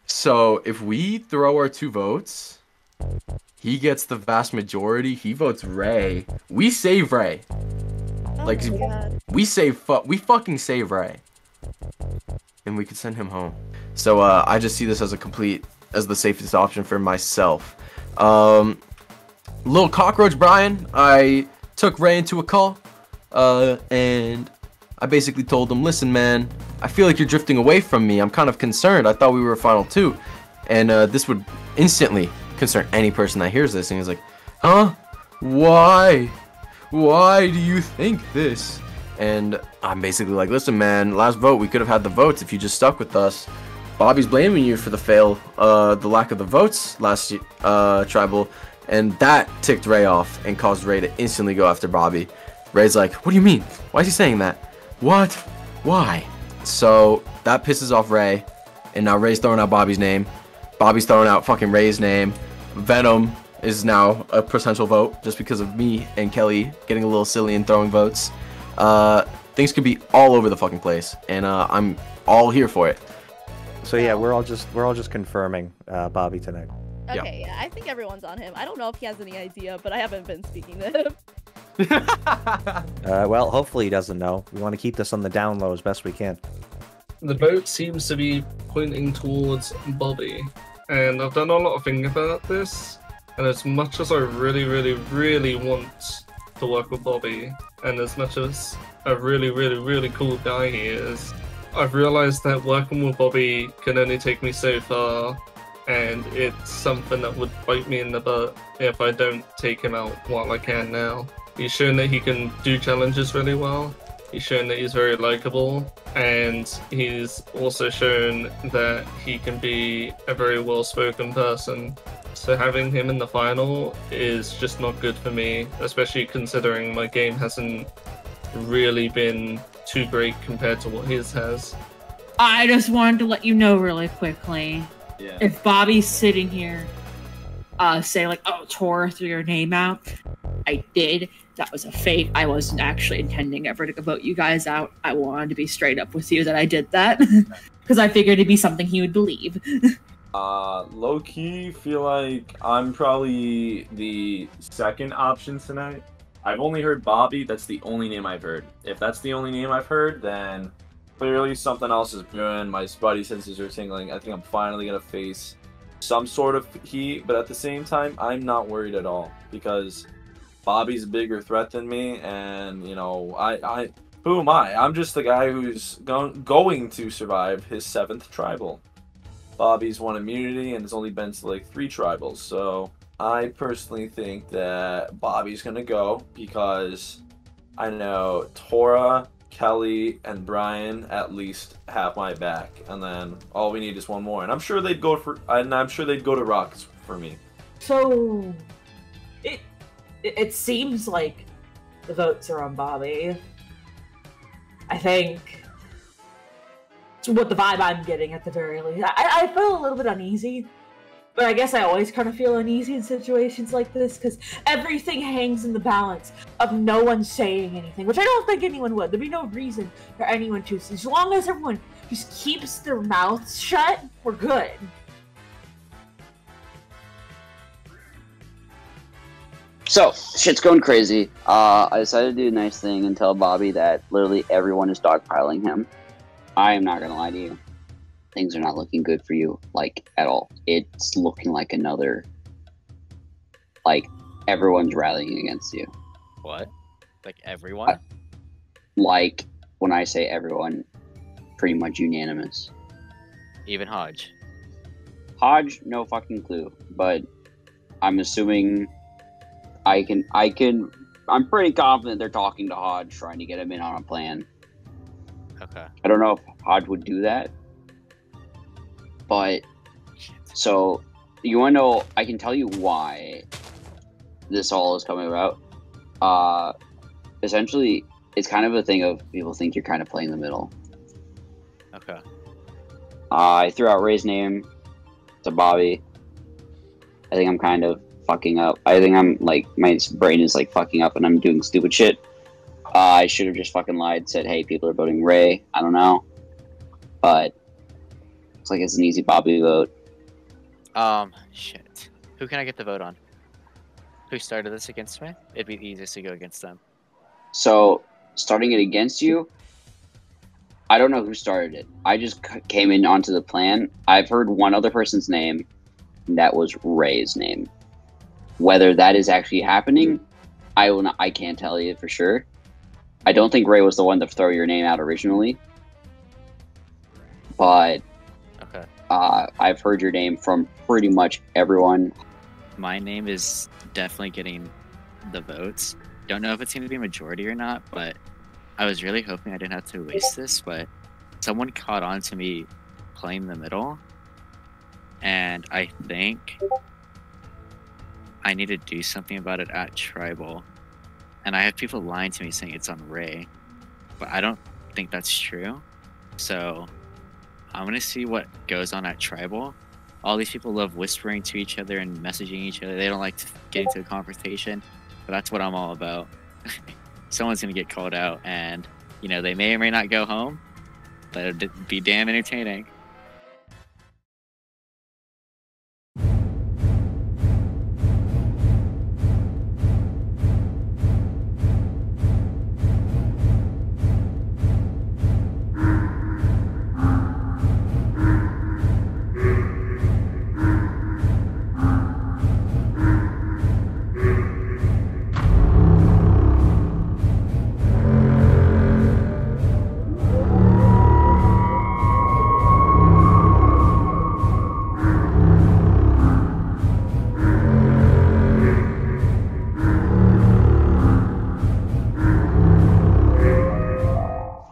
So, if we throw our 2 votes, he gets the vast majority. He votes Ray. We save Ray. Like, we fucking save Ray. And we could send him home. So, I just see this as as the safest option for myself. Little cockroach Brian, I took Ray into a call, and I basically told him, listen man, I feel like you're drifting away from me. I'm kind of concerned. I thought we were final 2. And this would instantly concern any person that hears this. And he's like, huh? Why? Why do you think this? And I'm basically like, listen man, last vote, we could have had the votes if you just stuck with us. Bobby's blaming you for the lack of the votes last tribal, and that ticked Ray off and caused Ray to instantly go after Bobby. Ray's like, what do you mean? Why is he saying that? What? Why? So that pisses off Ray, and now Ray's throwing out Bobby's name. Bobby's throwing out fucking Ray's name. Venom is now a potential vote just because of me and Kelly getting a little silly and throwing votes. Things could be all over the fucking place, and I'm all here for it. So yeah, we're all just confirming Bobby tonight. Okay, yeah, I think everyone's on him. I don't know if he has any idea, but I haven't been speaking to him. Well, hopefully he doesn't know. We want to keep this on the down low as best we can. The vote seems to be pointing towards Bobby, and I've done a lot of thinking about this, and as much as I really, really, really want to work with Bobby, and as much as a really, really, really cool guy he is, I've realized that working with Bobby can only take me so far, and it's something that would bite me in the butt if I don't take him out while I can now. He's shown that he can do challenges really well. He's shown that he's very likable, and he's also shown that he can be a very well-spoken person. So having him in the final is just not good for me, especially considering my game hasn't really been too great compared to what his has. I just wanted to let you know really quickly. Yeah. If Bobby's sitting here, say like, "Oh, Tora threw your name out," I did. That was a fake. I wasn't actually intending ever to vote you guys out. I wanted to be straight up with you that I did that because I figured it'd be something he would believe. Low key, feel like I'm probably the second option tonight. I've only heard Bobby. That's the only name I've heard. If that's the only name I've heard, then clearly something else is brewing. My spidey senses are tingling. I think I'm finally gonna face some sort of heat, but at the same time, I'm not worried at all because Bobby's a bigger threat than me, and you know, I who am I? I'm just the guy who's going to survive his 7th tribal. Bobby's won immunity and has only been to like 3 tribals, so I personally think that Bobby's gonna go because I know Tora, Kelly, and Brian at least have my back, and then all we need is one more, and I'm sure they'd go to Rocks for me. So, it seems like the votes are on Bobby. I think it's what the vibe I'm getting at the very least. I feel a little bit uneasy, but I guess I always kind of feel uneasy in situations like this because everything hangs in the balance of no one saying anything, which I don't think anyone would. There'd be no reason for anyone to. As long as everyone just keeps their mouths shut, we're good. So, shit's going crazy. I decided to do a nice thing and tell Bobby that literally everyone is dogpiling him. I am not gonna lie to you. Things are not looking good for you, like, at all. It's looking like another... Like, everyone's rallying against you. What? Like everyone? Like, when I say everyone, pretty much unanimous. Even Hodge? Hodge, no fucking clue. But I'm assuming... I'm pretty confident they're talking to Hodge, trying to get him in on a plan. Okay. I don't know if Hodge would do that. But, so, you want to know, I can tell you why this all is coming about. Essentially, it's kind of a thing of people think you're kind of playing the middle. Okay. I threw out Ray's name to Bobby. I think I'm kind of fucking up. I think I'm like, my brain is like fucking up and I'm doing stupid shit. I should have just fucking lied, said, hey, people are voting Ray. I don't know. But it's like it's an easy Bobby vote. Shit. Who can I get the vote on? Who started this against me? It'd be the easiest to go against them. So, starting it against you, I don't know who started it. I just came in onto the plan. I've heard one other person's name, and that was Ray's name. Whether that is actually happening, I can't tell you for sure. I don't think Ray was the one to throw your name out originally. But okay. I've heard your name from pretty much everyone. My name is definitely getting the votes. Don't know if it's going to be majority or not, but I was really hoping I didn't have to waste this, but someone caught on to me playing the middle, and I think I need to do something about it at Tribal. And I have people lying to me saying it's on Ray, but I don't think that's true. So I'm going to see what goes on at Tribal. All these people love whispering to each other and messaging each other. They don't like to get into a confrontation, but that's what I'm all about. Someone's going to get called out, and, you know, they may or may not go home, but it'll be damn entertaining.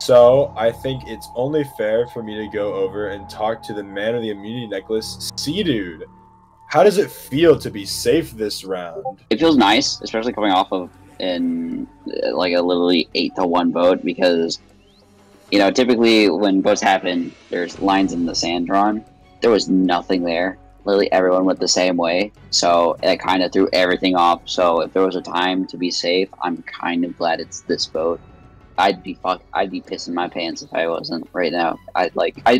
So I think it's only fair for me to go over and talk to the man of the immunity necklace, C-Dude. How does it feel to be safe this round? It feels nice, especially coming off of in like a literally 8-1 vote, because you know typically when votes happen, there's lines in the sand drawn. There was nothing there. Literally everyone went the same way, so it kind of threw everything off. So if there was a time to be safe, I'm kind of glad it's this vote. I'd be pissing my pants if I wasn't right now. I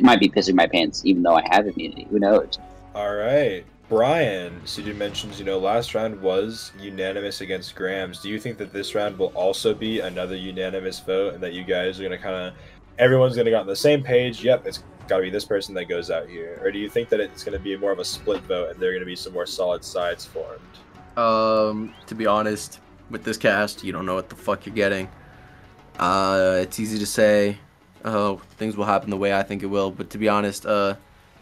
might be pissing my pants even though I have immunity. Who knows? All right, Brian. CJ mentions, last round was unanimous against Grams. Do you think that this round will also be another unanimous vote, and that you guys are gonna everyone's gonna get on the same page? Yep, it's got to be this person that goes out here. Or do you think that it's gonna be more of a split vote, and there are gonna be some more solid sides formed? To be honest, with this cast, you don't know what the fuck you're getting. It's easy to say, oh, things will happen the way I think it will, but to be honest, I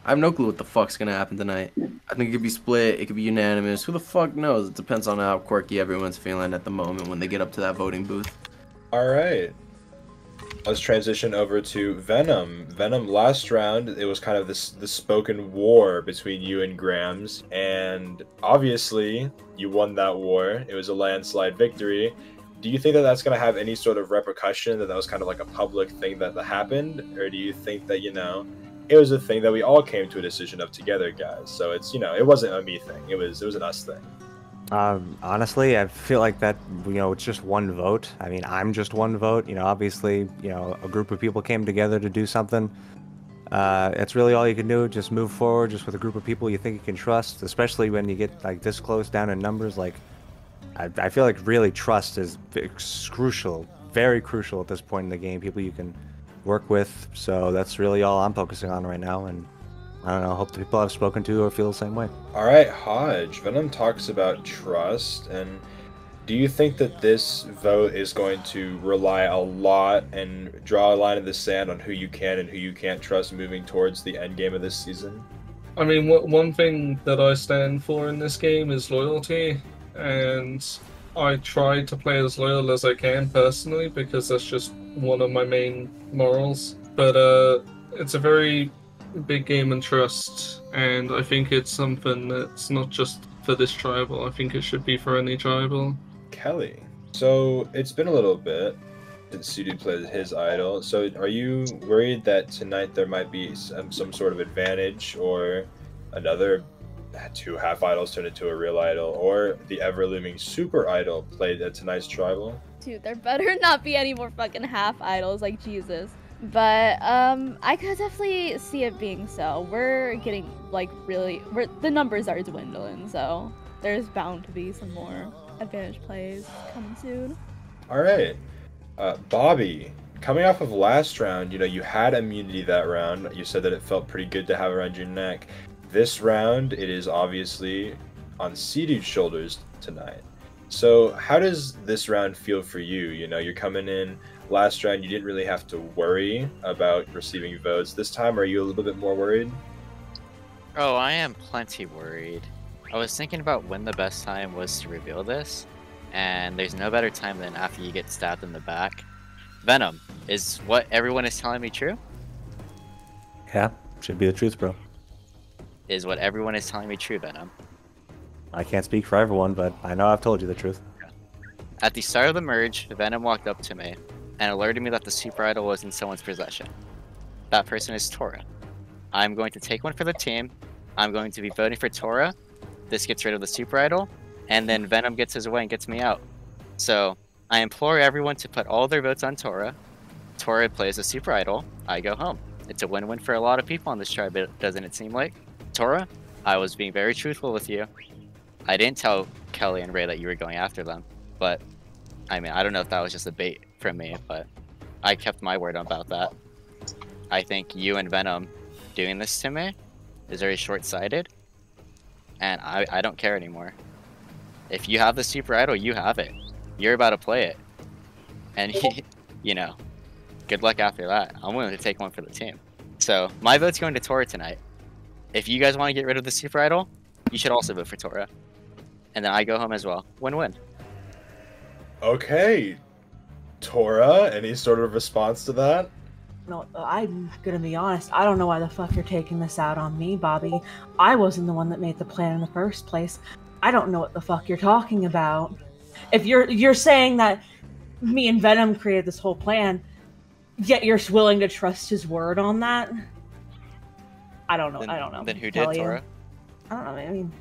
have no clue what the fuck's gonna happen tonight. I think it could be split, it could be unanimous, who the fuck knows? It depends on how quirky everyone's feeling at the moment when they get up to that voting booth. Alright. Let's transition over to Venom. Venom, last round, it was kind of the spoken war between you and Grams, and obviously, you won that war. It was a landslide victory. Do you think that that's going to have any sort of repercussion, that was kind of like a public thing that happened? Or do you think that, it was a thing that we all came to a decision of together, guys? So it's, it wasn't a me thing. It was an us thing. Honestly, I feel like that, it's just one vote. I mean, I'm just one vote. Obviously, a group of people came together to do something. It's really all you can do. Just move forward, just with a group of people you think you can trust, especially when you get like this close down in numbers. Like, I feel like really trust is crucial, very crucial at this point in the game. People you can work with. So that's really all I'm focusing on right now. And I don't know, hope the people I've spoken to or feel the same way. All right, Hodge. Venom talks about trust, and do you think that this vote is going to rely a lot and draw a line in the sand on who you can and who you can't trust moving towards the end game of this season? I mean, one thing that I stand for in this game is loyalty, and I try to play as loyal as I can personally, because that's just one of my main morals. But it's a very big game in trust, and I think it's something that's not just for this tribal. I think it should be for any tribal. Kelly, so it's been a little bit since Sudu played his idol, so are you worried that tonight there might be some sort of advantage, or another 2 half idols turned into a real idol, or the ever-looming super idol played at tonight's tribal? Dude, there better not be any more fucking half idols, like Jesus. But I could definitely see it being so. We're getting the numbers are dwindling, so there's bound to be some more advantage plays coming soon. All right, Bobby, coming off of last round, you had immunity that round. You said that it felt pretty good to have around your neck. This round, it is obviously on C-Dude's shoulders tonight. So how does this round feel for you? You're coming in. Last round, you didn't really have to worry about receiving votes. This time, are you a little bit more worried? Oh, I am plenty worried. I was thinking about when the best time was to reveal this, and there's no better time than after you get stabbed in the back. Venom, is what everyone is telling me true? Yeah, should be the truth, bro. Is what everyone is telling me true, Venom? I can't speak for everyone, but I know I've told you the truth. At the start of the merge, Venom walked up to me and alerted me that the super idol was in someone's possession. That person is Tora. I'm going to take one for the team. I'm going to be voting for Tora. This gets rid of the super idol, and then Venom gets his way and gets me out. So I implore everyone to put all their votes on Tora. Tora plays the super idol. I go home. It's a win-win for a lot of people on this tribe, doesn't it seem like? Tora, I was being very truthful with you. I didn't tell Kelly and Ray that you were going after them, but I mean, I don't know if that was just a bait from me, but I kept my word about that. I think you and Venom doing this to me is very short-sighted, and I don't care anymore. If you have the super idol, you have it. You're about to play it. And, good luck after that. I'm willing to take one for the team. So, my vote's going to Tora tonight. If you guys want to get rid of the super idol, you should also vote for Tora. And then I go home as well. Win-win. Okay. Tora, any sort of response to that? No, I'm gonna be honest. I don't know why the fuck you're taking this out on me, Bobby. I wasn't the one that made the plan in the first place. I don't know what the fuck you're talking about. If you're saying that me and Venom created this whole plan, yet you're willing to trust his word on that, I don't know. I don't know. Then who did, Tora? I don't know. I mean,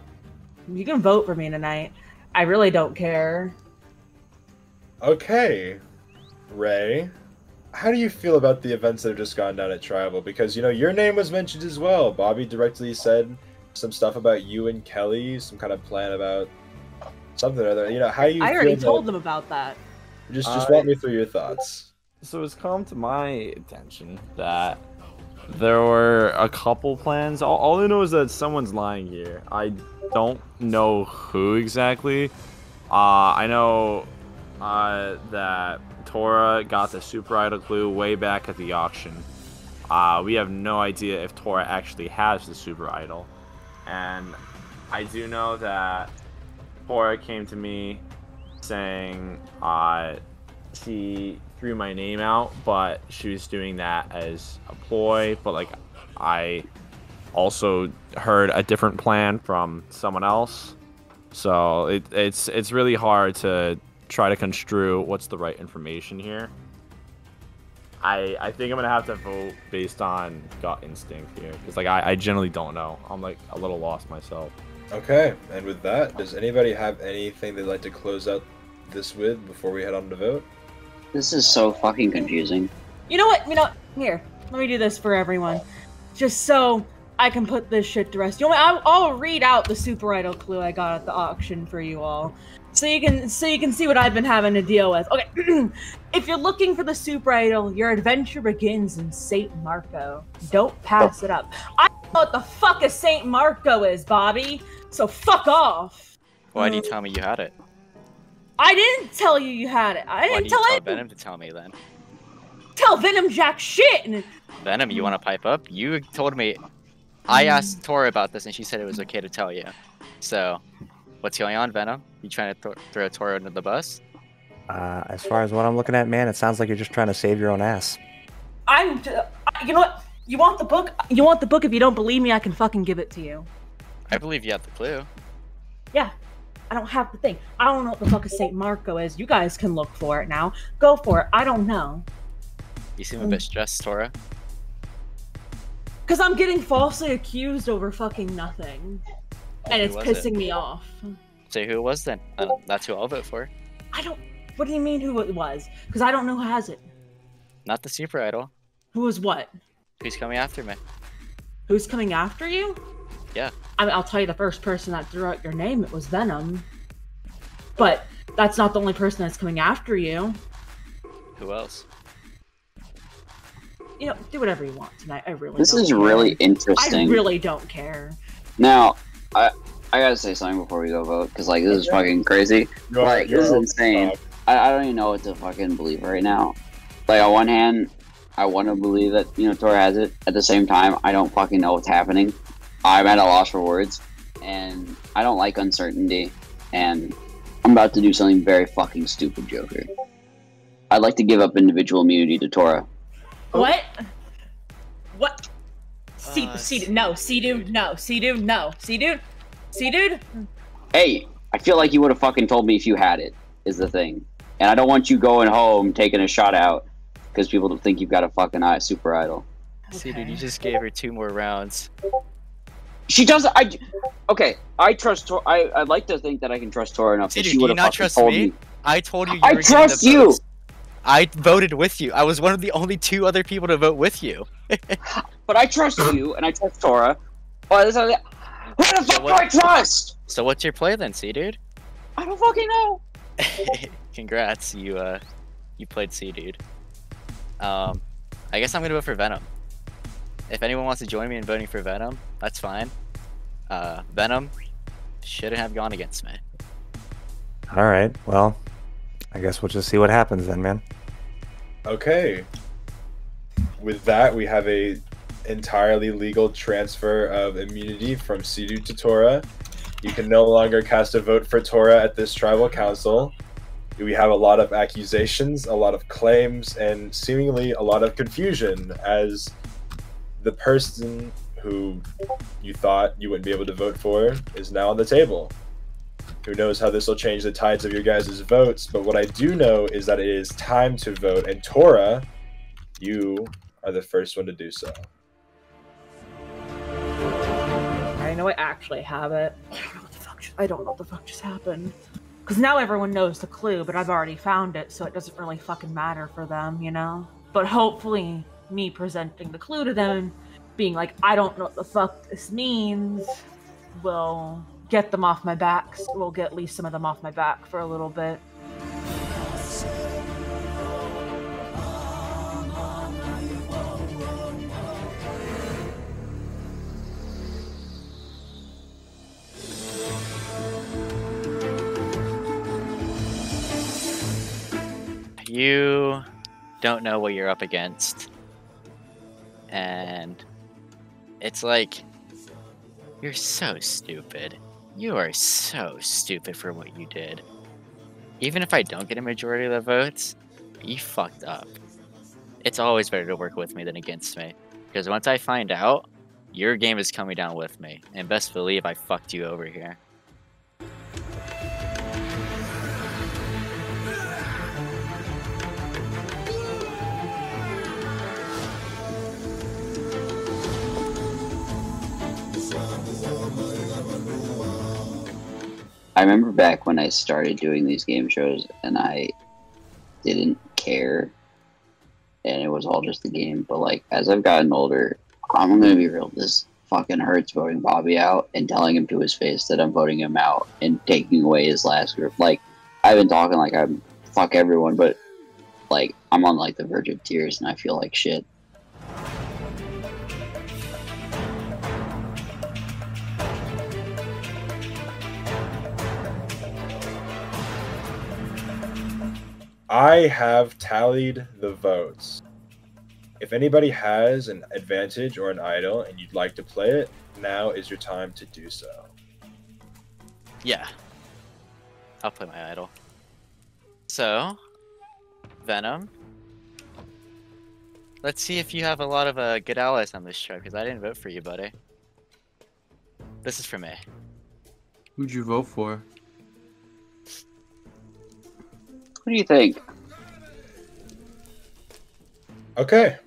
you can vote for me tonight. I really don't care. Okay, Ray. How do you feel about the events that have just gone down at Tribal? Because, you know, your name was mentioned as well. Bobby directly said some stuff about you and Kelly, some kind of plan about something or other. You know, how you I already told them about that. Just walk me through your thoughts. So it's come to my attention that there were a couple plans. All I know is that someone's lying here. I don't know who exactly. I know that Tora got the Super Idol clue way back at the auction. We have no idea if Tora actually has the Super Idol. And I do know that Tora came to me saying she threw my name out, but she was doing that as a ploy. But like, I also heard a different plan from someone else. So it's really hard to try to construe what's the right information here. I think I'm gonna have to vote based on gut instinct here, because like I generally don't know. I'm like a little lost myself. Okay, and with that, does anybody have anything they'd like to close out this with before we head on to vote? This is so fucking confusing. You know what? Here, let me do this for everyone, just so I can put this shit to rest. You know what? I'll read out the Super Idol clue I got at the auction for you all, so you can see what I've been having to deal with. Okay, if you're looking for the Super Idol, your adventure begins in St. Marco. Don't pass it up. I don't know what the fuck a St. Marco is, Bobby. So fuck off. Why didn't you tell me you had it? I didn't tell you had it. I didn't tell Why it. did you tell Venom to tell me then? Tell Venom jack shit. And Venom, you want to pipe up? You told me. I asked Tora about this, and she said it was okay to tell you. So, what's going on, Venom? You trying to throw Tora under the bus? As far as what I'm looking at, man, it sounds like you're just trying to save your own ass. You know what? You want the book? You want the book? If you don't believe me, I can fucking give it to you. I believe you have the clue. Yeah. I don't have the thing. I don't know what the fuck a St. Marco is. You guys can look for it now. Go for it. I don't know. You seem a bit stressed, Tora. Because I'm getting falsely accused over fucking nothing. And it's pissing me off. Say who it was then. That's who I'll vote for. What do you mean who it was? Because I don't know who has it. Not the Super Idol. Who is what? Who's coming after me? Who's coming after you? Yeah. I mean, I'll tell you the first person that threw out your name, it was Venom. But that's not the only person that's coming after you. Who else? You know, do whatever you want tonight. I really This don't is care. really interesting. I really don't care. Now, I gotta say something before we go vote, because like this is fucking crazy. Like this is insane. I don't even know what to fucking believe right now. Like on one hand, I want to believe that Tora has it. At the same time, I don't fucking know what's happening. I'm at a loss for words, and I don't like uncertainty. And I'm about to do something very fucking stupid, Joker. I'd like to give up individual immunity to Tora. What? What? C-dude, no. C-dude, no. C-dude, no. C-dude? C-dude? Hey, I feel like you would have fucking told me if you had it, is the thing. And I don't want you going home taking a shot out because people don't think you've got a fucking Super Idol. See, dude, you just gave her 2 more rounds. She doesn't. Okay. I trust Tora. I'd like to think that I can trust Tora enough that she would have fucking told me. I told you. I trust you. I voted with you. I was one of the only 2 other people to vote with you. But I trust you, and I trust Tora. Who the fuck do I trust? So what's your play then, C dude? I don't fucking know. Congrats, you played C dude. I guess I'm gonna vote for Venom. If anyone wants to join me in voting for Venom, that's fine. Venom shouldn't have gone against me. All right, well, I guess we'll just see what happens then, man. Okay. With that, we have a entirely legal transfer of immunity from Sidu to Tora. You can no longer cast a vote for Tora at this tribal council. we have a lot of accusations, a lot of claims, and seemingly a lot of confusion as the person who you thought you wouldn't be able to vote for is now on the table. Who knows how this will change the tides of your guys' votes, but what I do know is that it is time to vote, and Tora, you are the first one to do so. I know I actually have it. I don't know what the fuck just happened. Because now everyone knows the clue, but I've already found it, so it doesn't really fucking matter for them, you know? But hopefully, me presenting the clue to them, being like, I don't know what the fuck this means, will get them off my back. Will get at least some of them off my back for a little bit. You don't know what you're up against. And it's like, you're so stupid. You are so stupid for what you did. Even if I don't get a majority of the votes, you fucked up. It's always better to work with me than against me. Because once I find out, your game is coming down with me. And best believe I fucked you over here. I remember back when I started doing these game shows and I didn't care and it was all just a game. But like, as I've gotten older, I'm gonna be real. This fucking hurts voting Bobby out and telling him to his face that I'm voting him out and taking away his last group. Like, I've been talking like I'm fuck everyone, but like, I'm on like the verge of tears and I feel like shit. I have tallied the votes. If anybody has an advantage or an idol and you'd like to play it, now is your time to do so. Yeah. I'll play my idol. So, Venom. Let's see if you have a lot of good allies on this show, because I didn't vote for you, buddy. This is for me. Who'd you vote for? What do you think? Okay.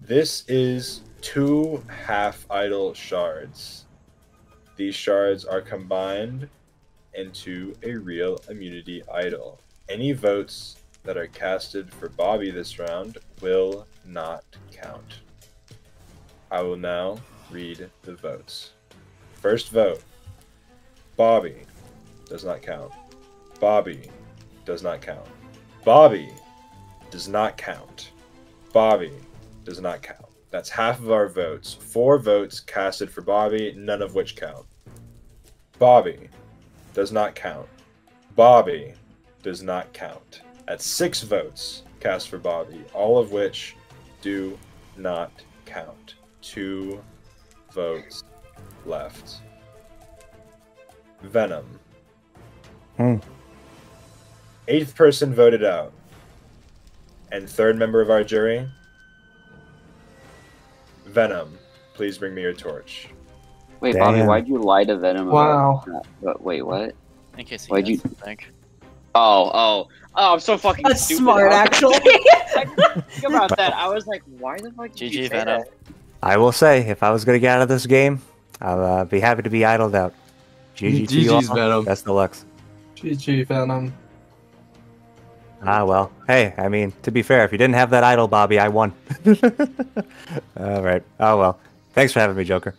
This is 2 half idol shards. These shards are combined into a real immunity idol. Any votes that are casted for Bobby this round will not count. I will now read the votes. First vote. Bobby does not count. Bobby does not count. Bobby does not count. Bobby does not count. That's half of our votes. 4 votes casted for Bobby, none of which count. Bobby does not count. Bobby does not count. That's 6 votes cast for Bobby, all of which do not count. 2 votes left. Venom. 8th person voted out. And 3rd member of our jury, Venom. Please bring me your torch. Wait, Bobby, why'd you lie to Venom? Wow. Wait, what? In case Why'd you think? Oh, I'm so fucking That's stupid. smart, actually. I didn't think about that. I was like, why the fuck did you GG, say Venom. that? I will say, if I was going to get out of this game, I'll be happy to be idled out. GG to you all. GG's Venom. Best of lucks. GG, Venom. Ah, well. Hey, I mean, to be fair, if you didn't have that idol, Bobby, I won. All right. Oh, well. Thanks for having me, Joker.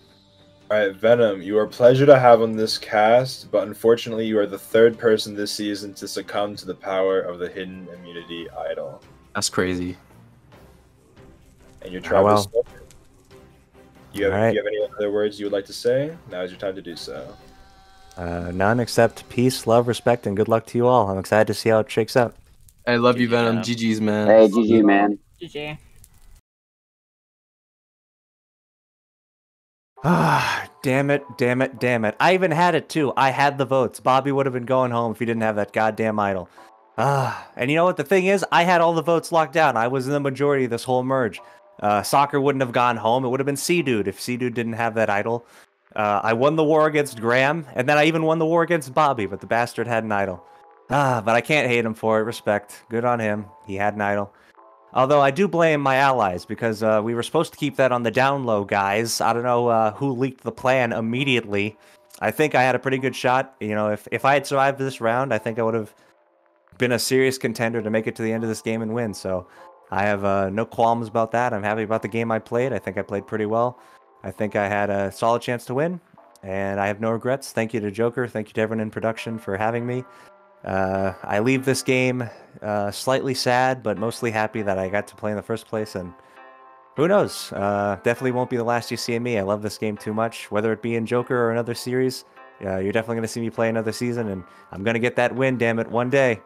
Alright, Venom, you are a pleasure to have on this cast, but unfortunately you are the 3rd person this season to succumb to the power of the hidden immunity idol. That's crazy. And your tribe is spoken. Do you have any other words you would like to say? Now is your time to do so. None except peace, love, respect, and good luck to you all. I'm excited to see how it shakes out. I love you, Venom. GG's, man. Hey, GG, man. GG. Ah, damn it. I even had it too. I had the votes. Bobby would have been going home if he didn't have that goddamn idol. And you know what? The thing is, I had all the votes locked down. I was in the majority of this whole merge. Soccer wouldn't have gone home. It would have been C-Dude if C-Dude didn't have that idol. I won the war against Graham, and then I even won the war against Bobby, but the bastard had an idol. But I can't hate him for it. Respect. Good on him. He had an idol. Although I do blame my allies, because we were supposed to keep that on the down low, guys. I don't know who leaked the plan immediately. I think I had a pretty good shot. You know, if I had survived this round, I think I would have been a serious contender to make it to the end of this game and win. So I have no qualms about that. I'm happy about the game I played. I think I played pretty well. I think I had a solid chance to win, and I have no regrets. Thank you to Joker. Thank you to everyone in production for having me. I leave this game slightly sad, but mostly happy that I got to play in the first place, and who knows? Definitely won't be the last you see of me. I love this game too much, whether it be in Joker or another series. You're definitely going to see me play another season, and I'm going to get that win, damn it, one day.